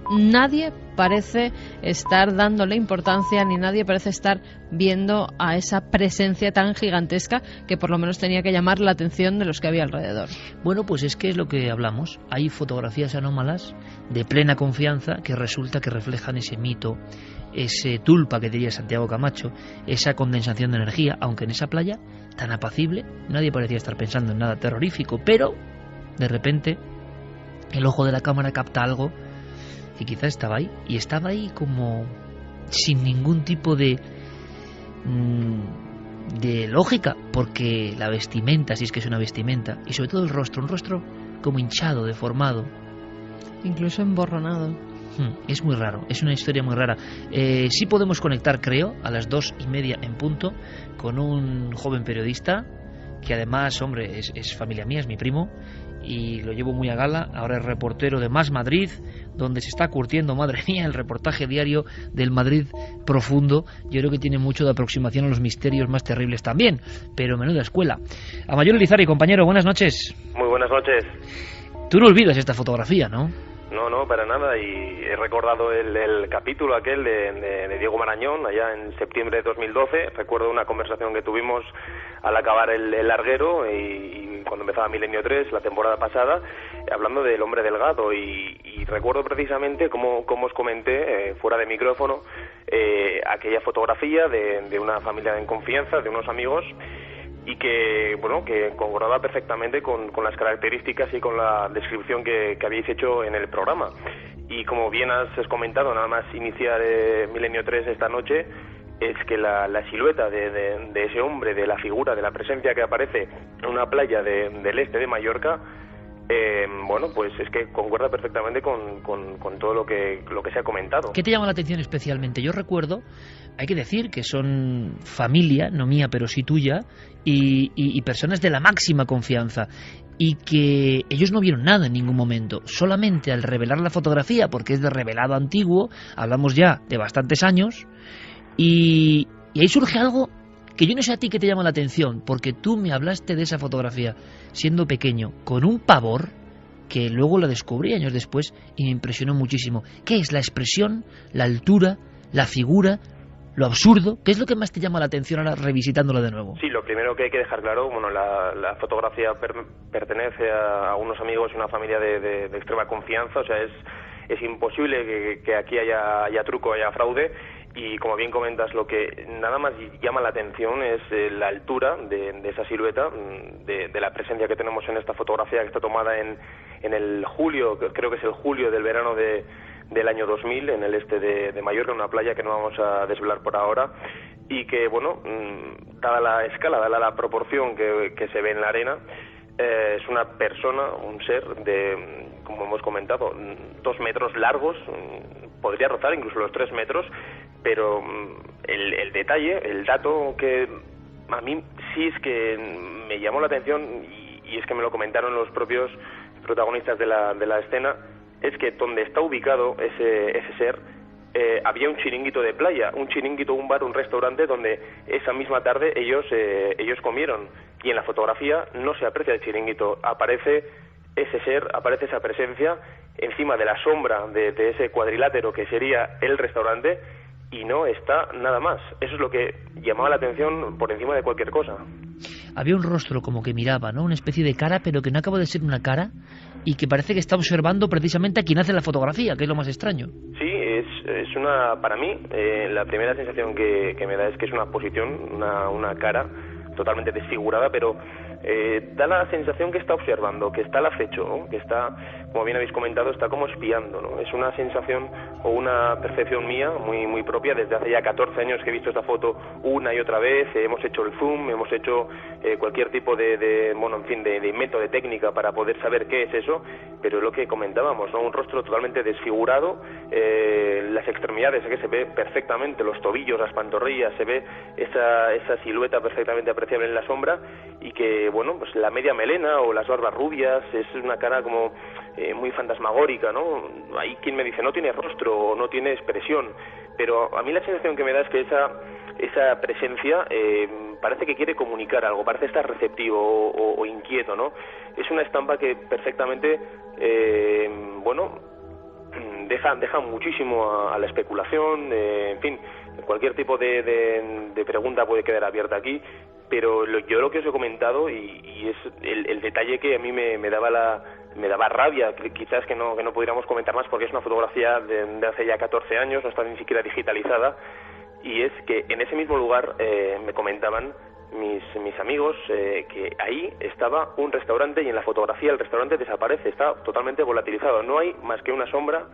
nadie parece estar dándole importancia, ni nadie parece estar viendo a esa presencia tan gigantesca que por lo menos tenía que llamar la atención de los que había alrededor. Bueno, pues es que es lo que hablamos. Hay fotografías anómalas de plena confianza que resulta que reflejan ese mito, ese tulpa que diría Santiago Camacho, esa condensación de energía, aunque en esa playa tan apacible nadie parecía estar pensando en nada terrorífico, pero de repente el ojo de la cámara capta algo que quizás estaba ahí, y estaba ahí como sin ningún tipo de lógica, porque la vestimenta, si es que es una vestimenta, y sobre todo el rostro, un rostro como hinchado, deformado, incluso emborronado. Es muy raro, es una historia muy rara. Sí podemos conectar, creo, a las 2:30 en punto, con un joven periodista que además, hombre, es familia mía, es mi primo, y lo llevo muy a gala. Ahora es reportero de Más Madrid, donde se está curtiendo, madre mía, el reportaje diario del Madrid profundo. Yo creo que tiene mucho de aproximación a los misterios más terribles también, pero menuda escuela. Amayor Elizarri, compañero, buenas noches. Muy buenas noches. Tú no olvidas esta fotografía, ¿no? No, para nada, y he recordado el capítulo aquel de Diego Marañón, allá en septiembre de 2012. Recuerdo una conversación que tuvimos al acabar el larguero y cuando empezaba Milenio 3, la temporada pasada, hablando del hombre delgado, y recuerdo precisamente como os comenté, fuera de micrófono, aquella fotografía de una familia en confianza, de unos amigos, y que concordaba perfectamente con las características y con la descripción que habéis hecho en el programa. Y como bien has comentado, nada más iniciar Milenio 3 esta noche, es que la silueta de ese hombre, de la figura, de la presencia que aparece en una playa del este de Mallorca, pues es que concuerda perfectamente con todo lo que se ha comentado. ¿Qué te llama la atención especialmente? Yo recuerdo, hay que decir que son familia, no mía, pero sí tuya, y personas de la máxima confianza, y que ellos no vieron nada en ningún momento, solamente al revelar la fotografía, porque es de revelado antiguo, hablamos ya de bastantes años, y ahí surge algo que yo no sé a ti qué te llama la atención, porque tú me hablaste de esa fotografía siendo pequeño, con un pavor que luego la descubrí años después y me impresionó muchísimo. ¿Qué es la expresión, la altura, la figura, lo absurdo? ¿Qué es lo que más te llama la atención ahora revisitándola de nuevo? Sí, lo primero que hay que dejar claro, la fotografía pertenece a unos amigos y una familia de extrema confianza, o sea, es imposible que aquí haya truco, haya fraude. Y como bien comentas, lo que nada más llama la atención es la altura de esa silueta, de la presencia que tenemos en esta fotografía que está tomada en el julio, creo que es el julio del verano del año 2000, en el este de Mallorca, en una playa que no vamos a desvelar por ahora, y que, dada la escala, dada la proporción que se ve en la arena, es una persona, un ser de, como hemos comentado, 2 metros largos, podría rozar incluso los 3 metros, pero el detalle, el dato que a mí sí es que me llamó la atención, y es que me lo comentaron los propios protagonistas de la escena, es que donde está ubicado ese ser había un chiringuito de playa, un chiringuito, un bar, un restaurante donde esa misma tarde ellos comieron, y en la fotografía no se aprecia el chiringuito, aparece ese ser, aparece esa presencia encima de la sombra de ese cuadrilátero que sería el restaurante, y no está nada más. Eso es lo que llamaba la atención por encima de cualquier cosa. Había un rostro como que miraba, ¿no? Una especie de cara, pero que no acaba de ser una cara, y que parece que está observando precisamente a quien hace la fotografía, que es lo más extraño. Sí, es una, para mí, la primera sensación que me da es que es una posición, una cara totalmente desfigurada, pero da la sensación que está observando, que está al acecho, ¿no? Que está, como bien habéis comentado, está como espiando, ¿no? Es una sensación o una percepción mía muy, muy propia. Desde hace ya 14 años que he visto esta foto una y otra vez, hemos hecho el zoom, hemos hecho cualquier tipo de método, de técnica para poder saber qué es eso, pero es lo que comentábamos, ¿no? Un rostro totalmente desfigurado, las extremidades que se ve perfectamente, los tobillos, las pantorrillas, se ve esa silueta perfectamente apreciable en la sombra, y que, bueno, pues la media melena o las barbas rubias, es una cara como muy fantasmagórica, ¿no? Hay quien me dice, no tiene rostro o no tiene expresión, pero a mí la sensación que me da es que esa presencia parece que quiere comunicar algo, parece estar receptivo o inquieto, ¿no? Es una estampa que perfectamente, deja muchísimo a la especulación, en fin, cualquier tipo de pregunta puede quedar abierta aquí, pero yo lo que os he comentado, y es el detalle que a mí me daba rabia, quizás que no pudiéramos comentar más, porque es una fotografía de hace ya 14 años, no está ni siquiera digitalizada, y es que en ese mismo lugar me comentaban mis amigos que ahí estaba un restaurante, y en la fotografía el restaurante desaparece, está totalmente volatilizado, no hay más que una sombra,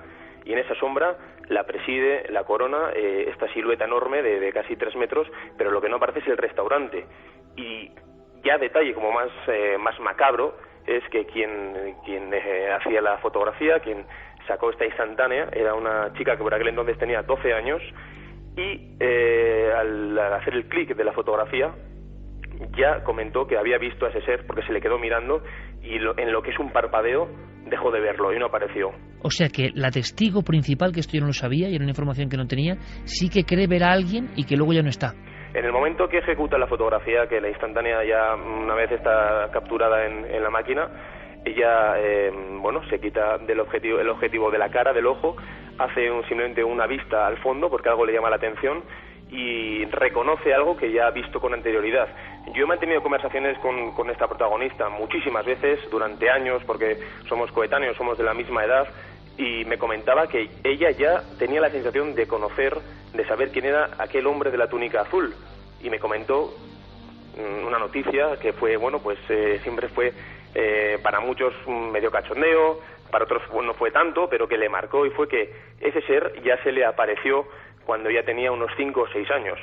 y en esa sombra la preside, la corona, esta silueta enorme de casi 3 metros, pero lo que no aparece es el restaurante. Y ya detalle como más macabro es que quien hacía la fotografía, quien sacó esta instantánea, era una chica que por aquel entonces tenía 12 años, y al hacer el clic de la fotografía ya comentó que había visto a ese ser porque se le quedó mirando, y en lo que es un parpadeo dejó de verlo y no apareció. O sea que la testigo principal, que esto yo no lo sabía y era una información que no tenía, sí que cree ver a alguien y que luego ya no está. En el momento que ejecuta la fotografía, que la instantánea ya una vez está capturada en la máquina, ella se quita el objetivo de la cara, del ojo, hace simplemente una vista al fondo porque algo le llama la atención y reconoce algo que ya ha visto con anterioridad. Yo he mantenido conversaciones con esta protagonista muchísimas veces durante años, porque somos coetáneos, somos de la misma edad, y me comentaba que ella ya tenía la sensación de conocer, de saber quién era aquel hombre de la túnica azul, y me comentó una noticia que fue, siempre fue para muchos medio cachondeo, para otros no fue tanto, pero que le marcó, y fue que ese ser ya se le apareció cuando ya tenía unos 5 o 6 años.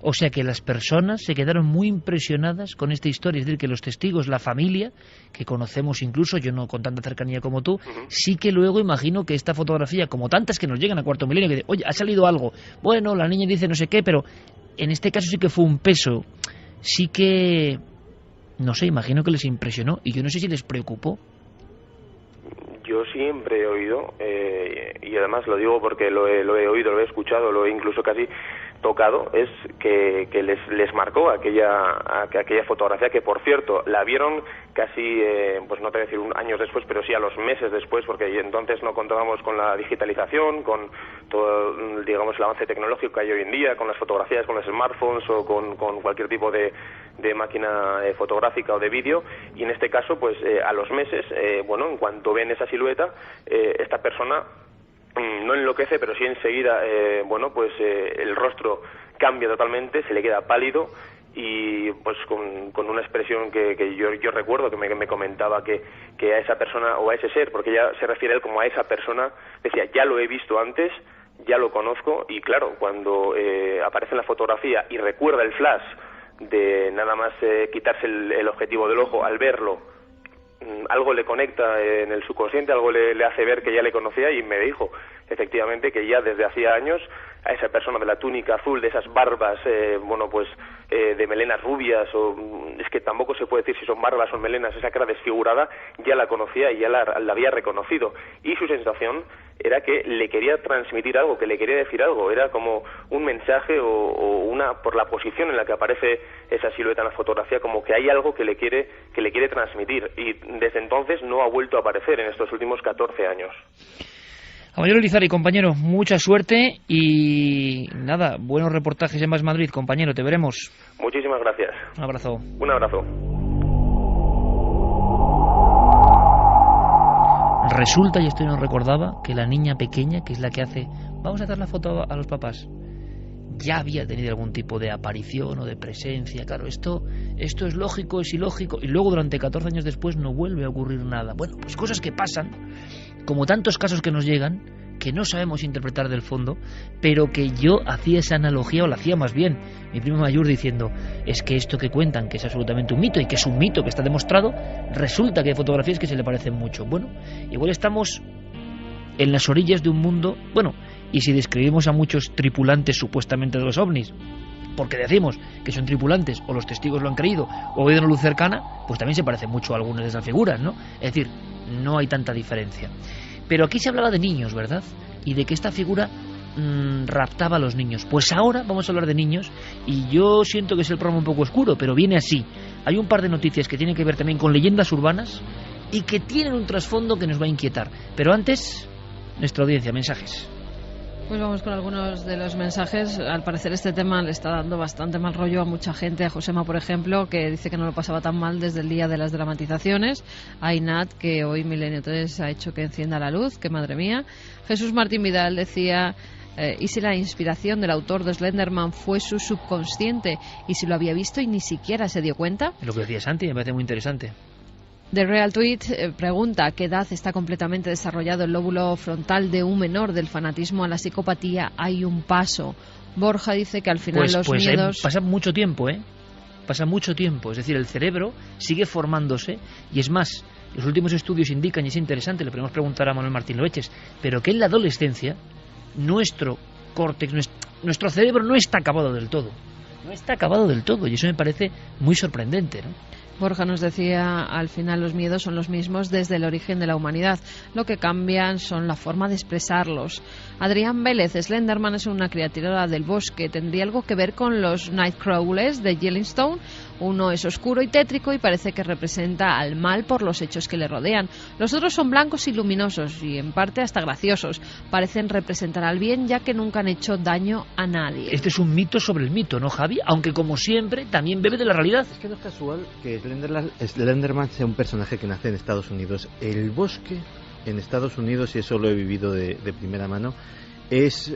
O sea que las personas se quedaron muy impresionadas con esta historia, es decir, que los testigos, la familia, que conocemos incluso, yo no con tanta cercanía como tú, sí que luego imagino que esta fotografía, como tantas que nos llegan a Cuarto Milenio, que dicen, oye, ha salido algo, bueno, la niña dice no sé qué, pero en este caso sí que fue un peso, sí que, no sé, imagino que les impresionó, y yo no sé si les preocupó. Yo siempre he oído, y además lo digo porque lo he oído, lo he escuchado, lo he incluso casi tocado, es que les marcó aquella fotografía, que por cierto la vieron casi, pues no te voy a decir años después, pero sí a los meses después, porque entonces no contábamos con la digitalización, con todo, digamos, el avance tecnológico que hay hoy en día, con las fotografías, con los smartphones o con cualquier tipo de máquina fotográfica o de vídeo, y en este caso, pues a los meses, en cuanto ven esa silueta, esta persona no enloquece, pero sí enseguida, el rostro cambia totalmente, se le queda pálido, y pues con una expresión que yo recuerdo que me comentaba que a esa persona o a ese ser, porque ella se refiere a él como a esa persona, decía, ya lo he visto antes, ya lo conozco, y claro, cuando aparece en la fotografía y recuerda el flash de nada más quitarse el objetivo del ojo, al verlo, algo le conecta en el subconsciente, algo le hace ver que ya le conocía, y me dijo efectivamente que ya desde hacía años a esa persona de la túnica azul, de esas barbas de melenas rubias, o es que tampoco se puede decir si son barbas o melenas, esa cara desfigurada, ya la conocía y ya la había reconocido. Y su sensación era que le quería transmitir algo, que le quería decir algo, era como un mensaje o una, por la posición en la que aparece esa silueta en la fotografía, como que hay algo que le quiere transmitir, y desde entonces no ha vuelto a aparecer en estos últimos 14 años. Caballero Lizarri, compañero, mucha suerte y nada, buenos reportajes en Más Madrid, compañero, te veremos. Muchísimas gracias. Un abrazo. Un abrazo. Resulta, y esto no recordaba, que la niña pequeña, que es la que hace, vamos a hacer la foto a los papás, ya había tenido algún tipo de aparición o de presencia. Claro, esto es lógico, es ilógico, y luego durante 14 años después no vuelve a ocurrir nada. Bueno, pues cosas que pasan, como tantos casos que nos llegan, que no sabemos interpretar del fondo, pero que yo hacía esa analogía, o la hacía más bien, mi primo mayor diciendo, es que esto que cuentan, que es absolutamente un mito, y que es un mito que está demostrado, resulta que hay fotografías que se le parecen mucho. Bueno, igual estamos en las orillas de un mundo, bueno, y si describimos a muchos tripulantes supuestamente de los ovnis, porque decimos que son tripulantes, o los testigos lo han creído, o ven una luz cercana, pues también se parecen mucho a algunas de esas figuras, ¿no? Es decir, no hay tanta diferencia. Pero aquí se hablaba de niños, ¿verdad? Y de que esta figura raptaba a los niños. Pues ahora vamos a hablar de niños, y yo siento que es el programa un poco oscuro, pero viene así. Hay un par de noticias que tienen que ver también con leyendas urbanas y que tienen un trasfondo que nos va a inquietar. Pero antes, nuestra audiencia, mensajes. Pues vamos con algunos de los mensajes. Al parecer este tema le está dando bastante mal rollo a mucha gente. A Josema, por ejemplo, que dice que no lo pasaba tan mal desde el día de las dramatizaciones. A Inat, que hoy Milenio 3 ha hecho que encienda la luz, que madre mía. Jesús Martín Vidal decía, ¿y si la inspiración del autor de Slenderman fue su subconsciente? ¿Y si lo había visto y ni siquiera se dio cuenta? Lo que decía Santi me parece muy interesante. The Real Tweet pregunta ¿a qué edad está completamente desarrollado el lóbulo frontal de un menor? Del fanatismo a la psicopatía hay un paso. Borja dice que al final los miedos... Pasa mucho tiempo, pasa mucho tiempo. Es decir, el cerebro sigue formándose, y es más, los últimos estudios indican, y es interesante, le podemos preguntar a Manuel Martín Loeches, pero que en la adolescencia nuestro córtex, nuestro cerebro no está acabado del todo. No está acabado del todo, y eso me parece muy sorprendente, ¿no? Borja nos decía, al final los miedos son los mismos desde el origen de la humanidad. Lo que cambian son la forma de expresarlos. Adrián Vélez, Slenderman es una criatura del bosque. ¿Tendría algo que ver con los Nightcrawlers de Yellowstone? Uno es oscuro y tétrico y parece que representa al mal por los hechos que le rodean. Los otros son blancos y luminosos y en parte hasta graciosos. Parecen representar al bien ya que nunca han hecho daño a nadie. Este es un mito sobre el mito, ¿no, Javi? Aunque como siempre también bebe de la realidad. Es que no es casual que Slenderman sea un personaje que nace en Estados Unidos. El bosque en Estados Unidos, y eso lo he vivido de primera mano, es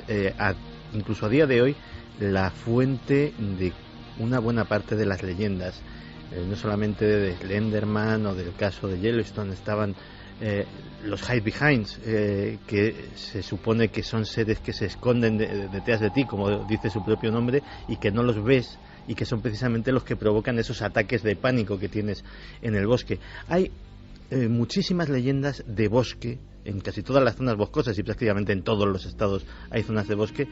incluso a día de hoy la fuente de una buena parte de las leyendas, no solamente de Slenderman o del caso de Yellowstone. Estaban los Hide Behinds, que se supone que son seres que se esconden detrás de ti, como dice su propio nombre, y que no los ves, y que son precisamente los que provocan esos ataques de pánico que tienes en el bosque. Hay muchísimas leyendas de bosque en casi todas las zonas boscosas, y prácticamente en todos los estados hay zonas de bosque.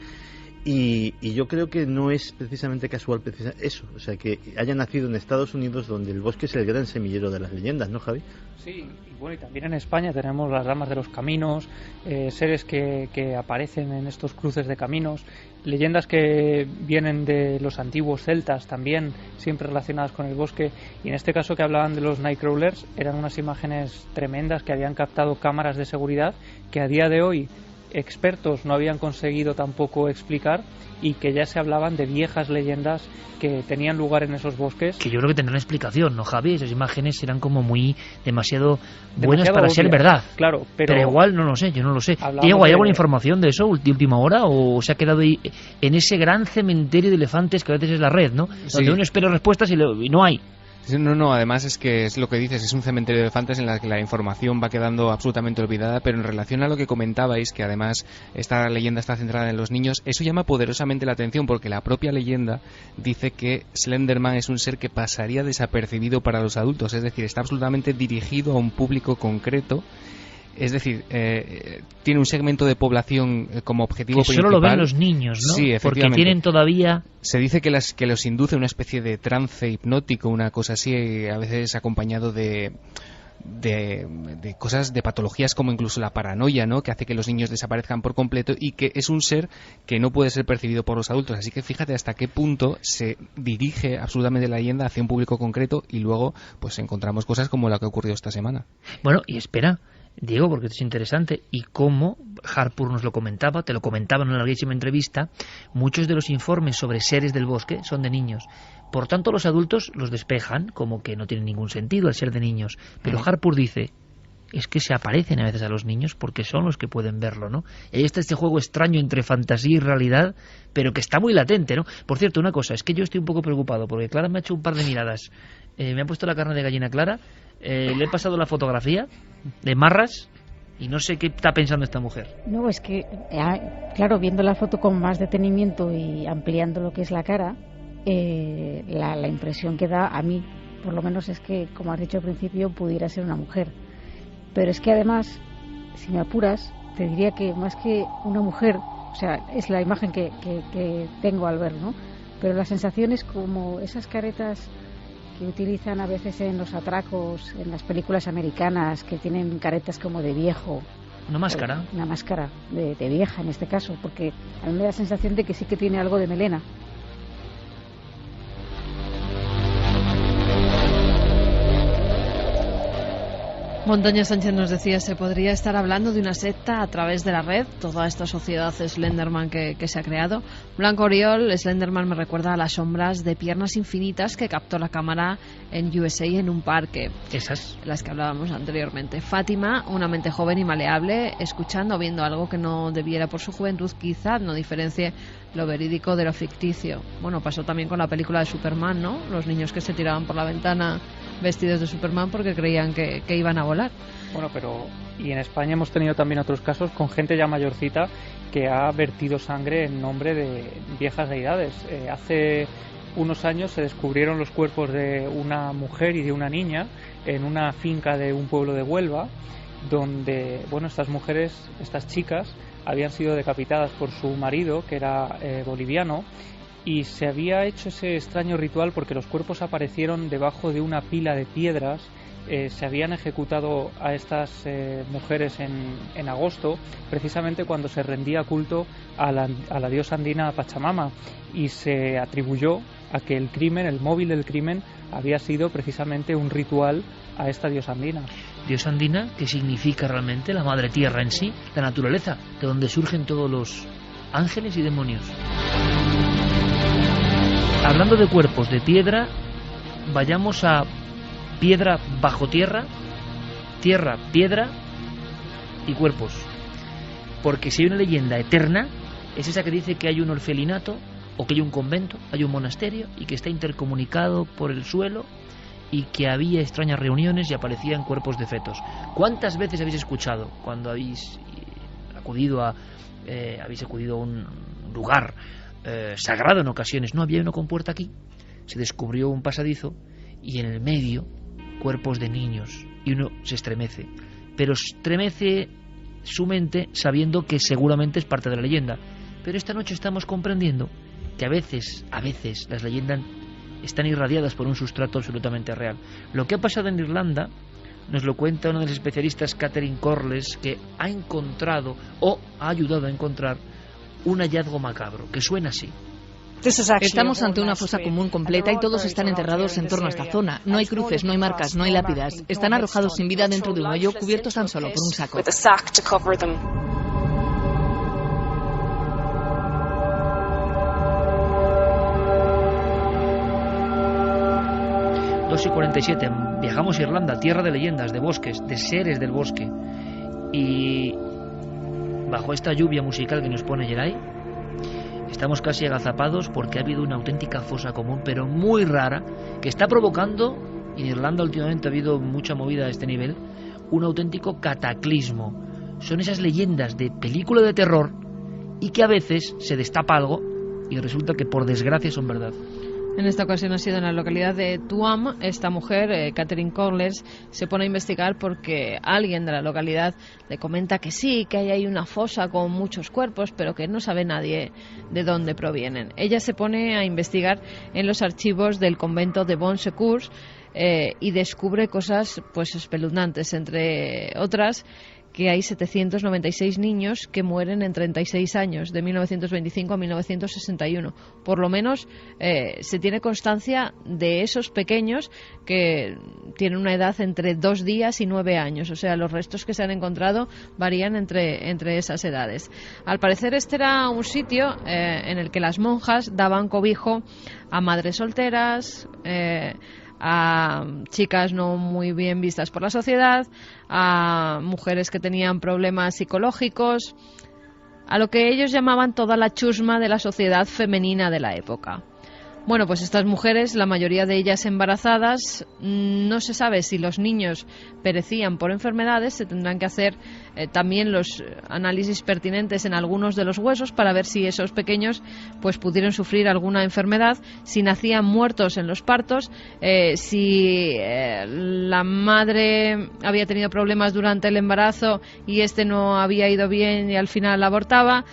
Y yo creo que no es precisamente casual eso, o sea, que haya nacido en Estados Unidos, donde el bosque es el gran semillero de las leyendas, ¿no, Javi? Sí, y bueno, y también en España tenemos las damas de los caminos, seres que aparecen en estos cruces de caminos, leyendas que vienen de los antiguos celtas también, siempre relacionadas con el bosque, y en este caso que hablaban de los Nightcrawlers, eran unas imágenes tremendas que habían captado cámaras de seguridad, que a día de hoy expertos no habían conseguido tampoco explicar, y que ya se hablaban de viejas leyendas que tenían lugar en esos bosques. Que yo creo que tendrán explicación, ¿no, Javi? Esas imágenes eran como muy demasiado buenas para ser verdad. Claro, pero igual no lo sé, yo no lo sé. Diego, ¿hay alguna información de eso de última hora, o se ha quedado ahí en ese gran cementerio de elefantes que a veces es la red, ¿no? Sí. Donde uno espera respuestas y no hay. No, además es que es lo que dices, es un cementerio de elefantes en la que la información va quedando absolutamente olvidada, pero en relación a lo que comentabais, que además esta leyenda está centrada en los niños, eso llama poderosamente la atención, porque la propia leyenda dice que Slenderman es un ser que pasaría desapercibido para los adultos, es decir, está absolutamente dirigido a un público concreto, Es decir, tiene un segmento de población como objetivo que principal. Solo lo ven los niños, ¿no? Sí, efectivamente. Porque tienen todavía... Se dice que los induce una especie de trance hipnótico, una cosa así, a veces acompañado de cosas, de patologías como incluso la paranoia, ¿no? Que hace que los niños desaparezcan por completo y que es un ser que no puede ser percibido por los adultos. Así que fíjate hasta qué punto se dirige absolutamente la leyenda hacia un público concreto y luego pues encontramos cosas como la que ha ocurrido esta semana. Bueno, y espera, Diego, porque esto es interesante, y como Harpur nos lo comentaba, te lo comentaba en una larguísima entrevista, muchos de los informes sobre seres del bosque son de niños. Por tanto, los adultos los despejan como que no tiene ningún sentido el ser de niños. Pero Harpur dice, es que se aparecen a veces a los niños porque son los que pueden verlo, ¿no? Y ahí está este juego extraño entre fantasía y realidad, pero que está muy latente, ¿no? Por cierto, una cosa, es que yo estoy un poco preocupado porque Clara me ha hecho un par de miradas. Me ha puesto la carne de gallina Clara, le he pasado la fotografía de Marras y no sé qué está pensando esta mujer. No, es que, claro, viendo la foto con más detenimiento y ampliando lo que es la cara, la impresión que da a mí, por lo menos, es que, como has dicho al principio, pudiera ser una mujer. Pero es que además, si me apuras, te diría que más que una mujer, o sea, es la imagen que tengo al ver, ¿no? Pero la sensación es como esas caretas que utilizan a veces en los atracos, en las películas americanas, que tienen caretas como de viejo. ¿Una máscara? Una máscara de vieja en este caso, porque a mí me da la sensación de que sí que tiene algo de melena. Montaña Sánchez nos decía, se podría estar hablando de una secta a través de la red, toda esta sociedad Slenderman que se ha creado. Blanco Oriol, Slenderman me recuerda a las sombras de piernas infinitas que captó la cámara en USA en un parque. Esas. Las que hablábamos anteriormente. Fátima, una mente joven y maleable, escuchando o viendo algo que no debiera por su juventud, quizá no diferencie lo verídico de lo ficticio. Bueno, pasó también con la película de Superman, ¿no? Los niños que se tiraban por la ventana vestidos de Superman porque creían que iban a volar. Bueno, pero y en España hemos tenido también otros casos con gente ya mayorcita que ha vertido sangre en nombre de viejas deidades. Hace unos años se descubrieron los cuerpos de una mujer y de una niña en una finca de un pueblo de Huelva, donde, bueno, estas mujeres, estas chicas, habían sido decapitadas por su marido, que era boliviano, y se había hecho ese extraño ritual porque los cuerpos aparecieron debajo de una pila de piedras. Se habían ejecutado a estas mujeres en agosto, precisamente cuando se rendía culto a la diosa andina Pachamama, y se atribuyó a que el crimen, el móvil del crimen, había sido precisamente un ritual a esta diosa andina. Diosa andina, que significa realmente la madre tierra en sí, la naturaleza, de donde surgen todos los ángeles y demonios. Hablando de cuerpos de piedra, vayamos a piedra bajo tierra, tierra, piedra y cuerpos. Porque si hay una leyenda eterna, es esa que dice que hay un orfelinato, o que hay un convento, hay un monasterio, y que está intercomunicado por el suelo, y que había extrañas reuniones y aparecían cuerpos de fetos. ¿Cuántas veces habéis escuchado, cuando habéis acudido a un lugar sagrado en ocasiones? No, había uno con puerta aquí, se descubrió un pasadizo, y en el medio cuerpos de niños, y uno se estremece, pero estremece su mente sabiendo que seguramente es parte de la leyenda. Pero esta noche estamos comprendiendo que a veces las leyendas están irradiadas por un sustrato absolutamente real. Lo que ha pasado en Irlanda nos lo cuenta uno de los especialistas, Catherine Corless, que ha encontrado o ha ayudado a encontrar un hallazgo macabro que suena así. Estamos ante una fosa común completa y todos están enterrados en torno a esta zona. No hay cruces, no hay marcas, no hay lápidas. Están arrojados sin vida dentro de un hoyo, cubiertos tan solo por un saco. 2:47, viajamos a Irlanda, tierra de leyendas, de bosques, de seres del bosque. Y bajo esta lluvia musical que nos pone Geray, estamos casi agazapados porque ha habido una auténtica fosa común, pero muy rara, que está provocando, y en Irlanda últimamente ha habido mucha movida a este nivel, un auténtico cataclismo. Son esas leyendas de película de terror y que a veces se destapa algo y resulta que por desgracia son verdad. En esta ocasión ha sido en la localidad de Tuam. Esta mujer, Catherine Corlers, se pone a investigar porque alguien de la localidad le comenta que sí, que hay ahí una fosa con muchos cuerpos, pero que no sabe nadie de dónde provienen. Ella se pone a investigar en los archivos del convento de Bon Secours y descubre cosas pues espeluznantes, entre otras que hay 796 niños que mueren en 36 años, de 1925 a 1961. Por lo menos se tiene constancia de esos pequeños que tienen una edad entre 2 días y 9 años. O sea, los restos que se han encontrado varían entre esas edades. Al parecer este era un sitio en el que las monjas daban cobijo a madres solteras, a chicas no muy bien vistas por la sociedad, a mujeres que tenían problemas psicológicos, a lo que ellos llamaban toda la chusma de la sociedad femenina de la época. Bueno, pues estas mujeres, la mayoría de ellas embarazadas, no se sabe si los niños perecían por enfermedades. Se tendrán que hacer también los análisis pertinentes en algunos de los huesos para ver si esos pequeños pues pudieron sufrir alguna enfermedad, si nacían muertos en los partos, si la madre había tenido problemas durante el embarazo y este no había ido bien y al final abortaba.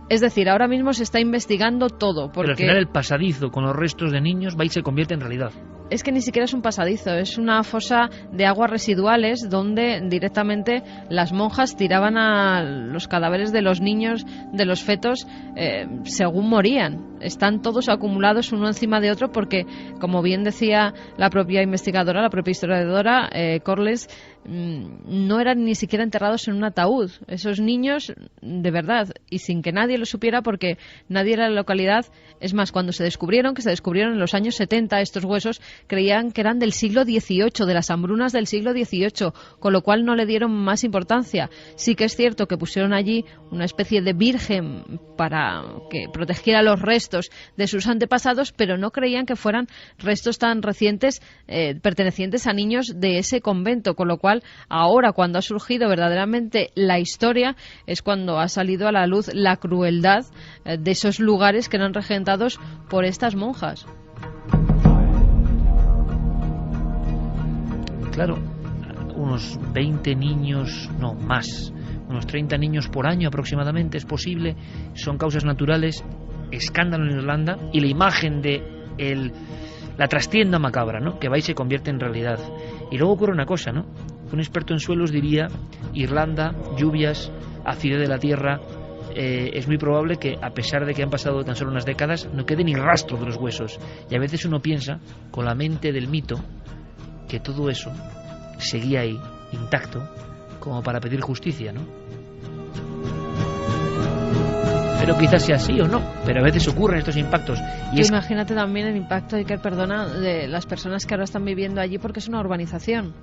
Es decir, ahora mismo se está investigando todo. Porque pero al final el pasadizo con los restos de niños va y se convierte en realidad. Es que ni siquiera es un pasadizo, es una fosa de aguas residuales donde directamente las monjas tiraban a los cadáveres de los niños, de los fetos, según morían. Están todos acumulados uno encima de otro porque, como bien decía la propia investigadora, la propia historiadora, Corlers, no eran ni siquiera enterrados en un ataúd. Esos niños, de verdad, y sin que nadie lo supiera porque nadie en la localidad, es más, cuando se descubrieron en los años 70 estos huesos, creían que eran del siglo XVIII, de las hambrunas del siglo XVIII, con lo cual no le dieron más importancia. Sí que es cierto que pusieron allí una especie de virgen para que protegiera los restos de sus antepasados, pero no creían que fueran restos tan recientes pertenecientes a niños de ese convento, con lo cual ahora, cuando ha surgido verdaderamente la historia, es cuando ha salido a la luz la crueldad de esos lugares que eran regentados por estas monjas. Claro, unos 20 niños, no más, unos 30 niños por año aproximadamente, es posible, son causas naturales, escándalo en Irlanda, y la imagen de la trastienda macabra, ¿no?, que va y se convierte en realidad. Y luego ocurre una cosa, ¿no? Un experto en suelos diría: Irlanda, lluvias, acidez de la tierra, es muy probable que, a pesar de que han pasado tan solo unas décadas, no quede ni rastro de los huesos. Y a veces uno piensa, con la mente del mito, que todo eso seguía ahí, intacto, como para pedir justicia, ¿no? Pero quizás sea así o no, pero a veces ocurren estos impactos. Y imagínate también el impacto, Iker, perdona, de las personas que ahora están viviendo allí, porque es una urbanización.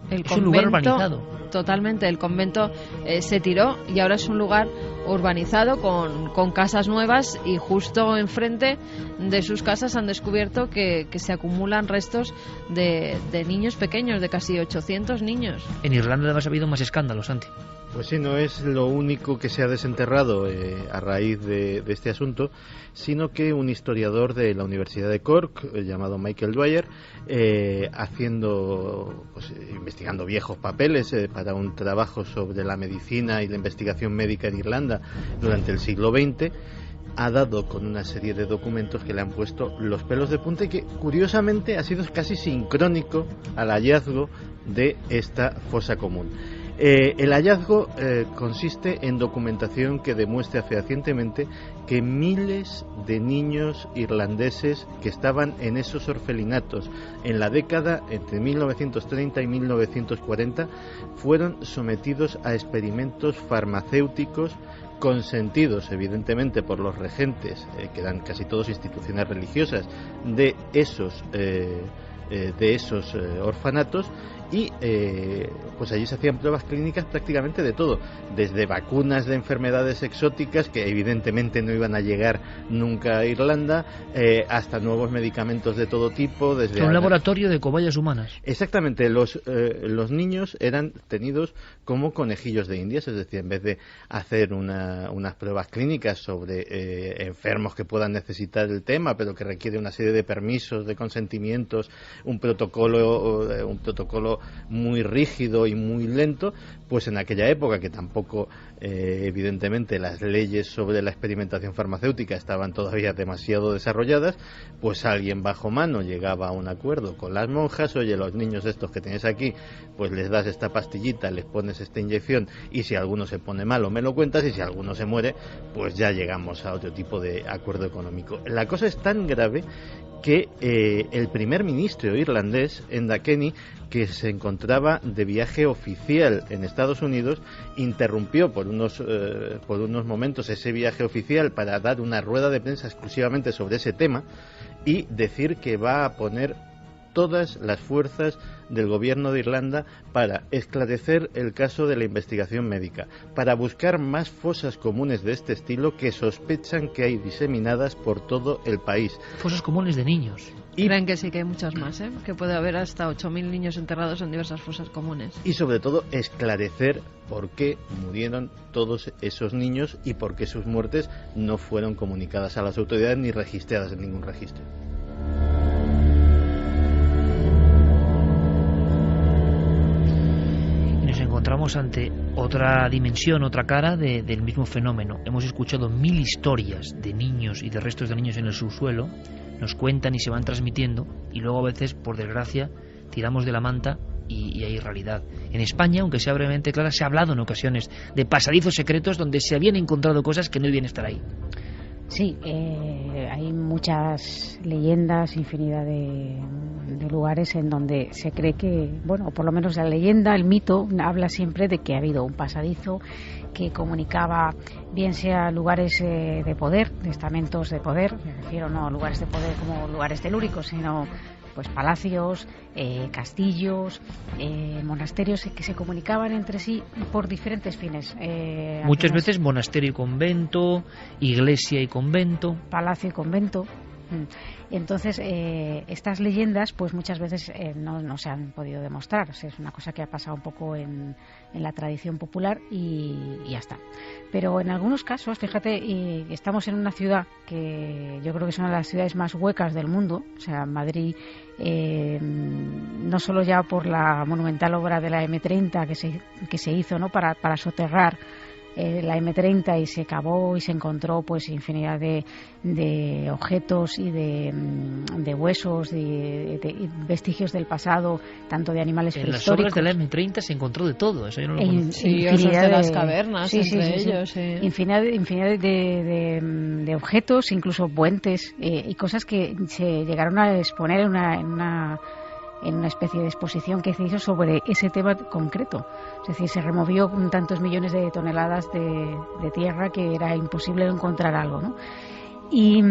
Es un lugar urbanizado. Totalmente, el convento se tiró y ahora es un lugar urbanizado con casas nuevas, y justo enfrente de sus casas han descubierto que se acumulan restos de niños pequeños, de casi 800 niños. En Irlanda además ha habido más escándalos, Santi. Pues sí, no es lo único que se ha desenterrado a raíz de este asunto, sino que un historiador de la Universidad de Cork, llamado Michael Dwyer, investigando viejos papeles para un trabajo sobre la medicina y la investigación médica en Irlanda durante el siglo XX, ha dado con una serie de documentos que le han puesto los pelos de punta y que, curiosamente, ha sido casi sincrónico al hallazgo de esta fosa común. El hallazgo consiste en documentación que demuestra fehacientemente que miles de niños irlandeses que estaban en esos orfelinatos en la década entre 1930 y 1940 fueron sometidos a experimentos farmacéuticos consentidos evidentemente por los regentes, que eran casi todos instituciones religiosas, de esos orfanatos, y pues allí se hacían pruebas clínicas prácticamente de todo, desde vacunas de enfermedades exóticas que evidentemente no iban a llegar nunca a Irlanda, hasta nuevos medicamentos de todo tipo, desde un laboratorio de cobayas humanas. Exactamente, los niños eran tenidos como conejillos de Indias, es decir, en vez de hacer unas pruebas clínicas sobre enfermos que puedan necesitar el tema, pero que requiere una serie de permisos, de consentimientos, un protocolo muy rígido y muy lento, pues en aquella época, que tampoco evidentemente las leyes sobre la experimentación farmacéutica estaban todavía demasiado desarrolladas, pues alguien bajo mano llegaba a un acuerdo con las monjas: oye, los niños estos que tienes aquí, pues les das esta pastillita, les pones esta inyección, y si alguno se pone malo me lo cuentas, y si alguno se muere, pues ya llegamos a otro tipo de acuerdo económico. La cosa es tan grave que el primer ministro irlandés, Enda Kenny, que se encontraba de viaje oficial en Estados Unidos, interrumpió por unos momentos ese viaje oficial para dar una rueda de prensa exclusivamente sobre ese tema y decir que va a poner todas las fuerzas del gobierno de Irlanda para esclarecer el caso de la investigación médica, para buscar más fosas comunes de este estilo que sospechan que hay diseminadas por todo el país. Fosas comunes de niños. Y creen que sí, que hay muchas más, que puede haber hasta 8.000 niños enterrados en diversas fosas comunes. Y sobre todo esclarecer por qué murieron todos esos niños y por qué sus muertes no fueron comunicadas a las autoridades ni registradas en ningún registro. Encontramos ante otra dimensión, otra cara del mismo fenómeno. Hemos escuchado 1000 historias de niños y de restos de niños en el subsuelo, nos cuentan y se van transmitiendo, y luego a veces, por desgracia, tiramos de la manta y hay realidad. En España, aunque sea brevemente clara, se ha hablado en ocasiones de pasadizos secretos donde se habían encontrado cosas que no debían estar ahí. Sí, hay muchas leyendas, infinidad de lugares en donde se cree que, bueno, o por lo menos la leyenda, el mito, habla siempre de que ha habido un pasadizo que comunicaba, bien sea lugares de poder, de estamentos de poder, me refiero no a lugares de poder como lugares telúricos, sino pues palacios, castillos, monasterios que se comunicaban entre sí por diferentes fines. Muchas veces monasterio y convento, iglesia y convento. Palacio y convento. Entonces, estas leyendas, pues muchas veces no se han podido demostrar. O sea, es una cosa que ha pasado un poco en la tradición popular y ya está. Pero en algunos casos, fíjate, estamos en una ciudad que yo creo que es una de las ciudades más huecas del mundo. O sea, Madrid, no solo ya por la monumental obra de la M30 que se hizo, ¿no?, para soterrar la M30, y se cavó y se encontró pues infinidad de objetos y de huesos, de vestigios del pasado, tanto de animales prehistóricos. En las obras de la M30 se encontró de todo, eso yo no lo conozco. Infinidad de las cavernas, entre ellos. Sí. Infinidad de objetos, incluso puentes y cosas que se llegaron a exponer en una especie de exposición que se hizo sobre ese tema concreto. Es decir, se removió tantos millones de toneladas de tierra que era imposible encontrar algo, ¿no? Y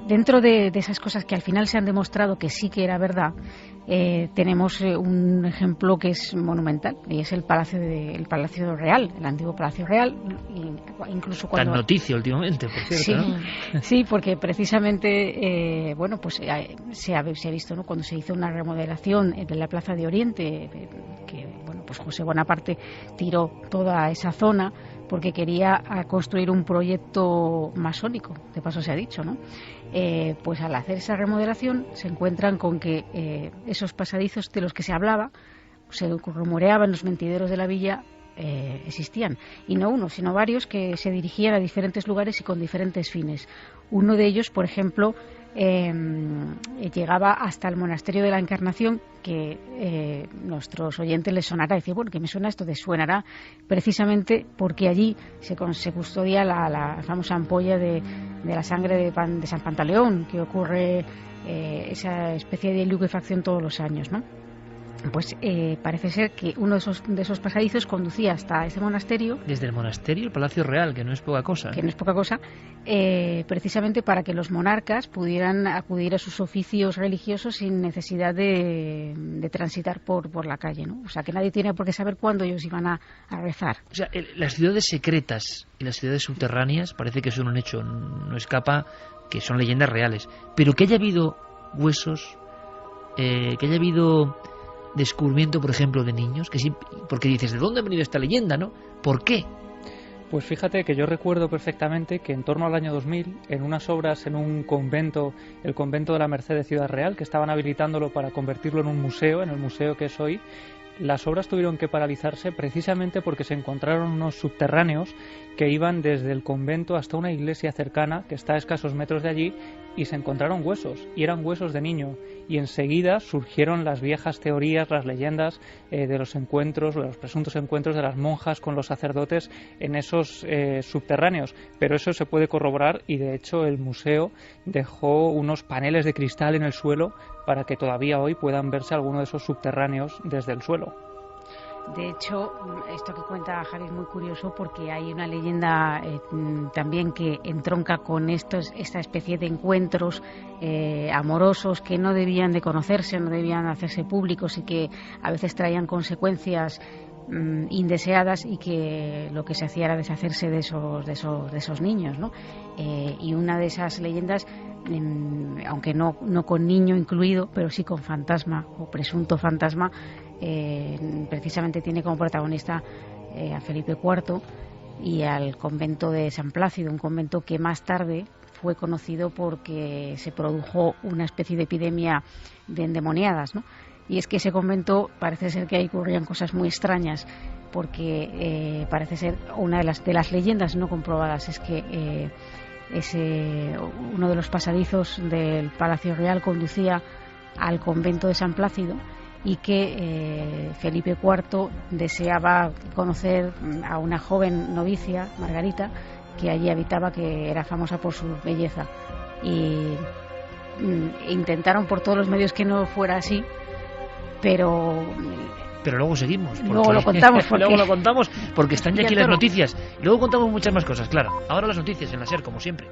dentro de esas cosas que al final se han demostrado que sí que era verdad, tenemos un ejemplo que es monumental, y es el Palacio Real, el antiguo Palacio Real. Incluso cuando... Tan noticia últimamente, por cierto, sí, ¿no? Sí, porque precisamente se ha visto, ¿no?, cuando se hizo una remodelación de la Plaza de Oriente, que pues José Bonaparte tiró toda esa zona porque quería construir un proyecto masónico, de paso se ha dicho, ¿no? Pues al hacer esa remodelación se encuentran con que esos pasadizos de los que se hablaba, se rumoreaba en los mentideros de la villa, existían, y no uno, sino varios que se dirigían a diferentes lugares y con diferentes fines. Uno de ellos, por ejemplo, llegaba hasta el monasterio de la Encarnación, que nuestros oyentes les sonará, decir, bueno, que me suena esto, suenará precisamente porque allí se custodia la famosa ampolla de la sangre de San Pantaleón, que ocurre esa especie de liquefacción todos los años, ¿no? pues parece ser que uno de esos pasadizos conducía hasta ese monasterio. Desde el monasterio, el Palacio Real, que no es poca cosa. Que no es poca cosa, precisamente para que los monarcas pudieran acudir a sus oficios religiosos sin necesidad de transitar por la calle, ¿no? O sea, que nadie tiene por qué saber cuándo ellos iban a rezar. O sea, las ciudades secretas y las ciudades subterráneas parece que son un hecho, no escapa, que son leyendas reales. Pero que haya habido huesos, que haya habido descubrimiento, por ejemplo, de niños, que sí, porque dices, ¿de dónde ha venido esta leyenda, no? ¿Por qué? Pues fíjate que yo recuerdo perfectamente que en torno al año 2000, en unas obras en un convento, el convento de la Merced de Ciudad Real, que estaban habilitándolo para convertirlo en un museo, en el museo que es hoy, las obras tuvieron que paralizarse precisamente porque se encontraron unos subterráneos que iban desde el convento hasta una iglesia cercana que está a escasos metros de allí, y se encontraron huesos, y eran huesos de niño, y enseguida surgieron las viejas teorías, las leyendas de los encuentros, de los presuntos encuentros de las monjas con los sacerdotes en esos subterráneos, pero eso se puede corroborar, y de hecho el museo dejó unos paneles de cristal en el suelo para que todavía hoy puedan verse algunos de esos subterráneos desde el suelo. De hecho, esto que cuenta Javi es muy curioso, porque hay una leyenda también que entronca con esta especie de encuentros amorosos que no debían de conocerse, no debían hacerse públicos, y que a veces traían consecuencias indeseadas, y que lo que se hacía era deshacerse de esos niños, ¿no? Y una de esas leyendas, aunque no con niño incluido, pero sí con fantasma o presunto fantasma, precisamente tiene como protagonista a Felipe IV y al convento de San Plácido, un convento que más tarde fue conocido porque se produjo una especie de epidemia de endemoniadas, ¿no? Y es que ese convento parece ser que ahí ocurrían cosas muy extrañas, porque parece ser, una de las leyendas no comprobadas es que uno de los pasadizos del Palacio Real conducía al convento de San Plácido, y que Felipe IV deseaba conocer a una joven novicia, Margarita, que allí habitaba, que era famosa por su belleza, y intentaron por todos los medios que no fuera así, pero luego seguimos. Luego lo contamos. Luego lo contamos porque están ya aquí las noticias. Luego contamos muchas más cosas, claro. Ahora las noticias en la SER, como siempre.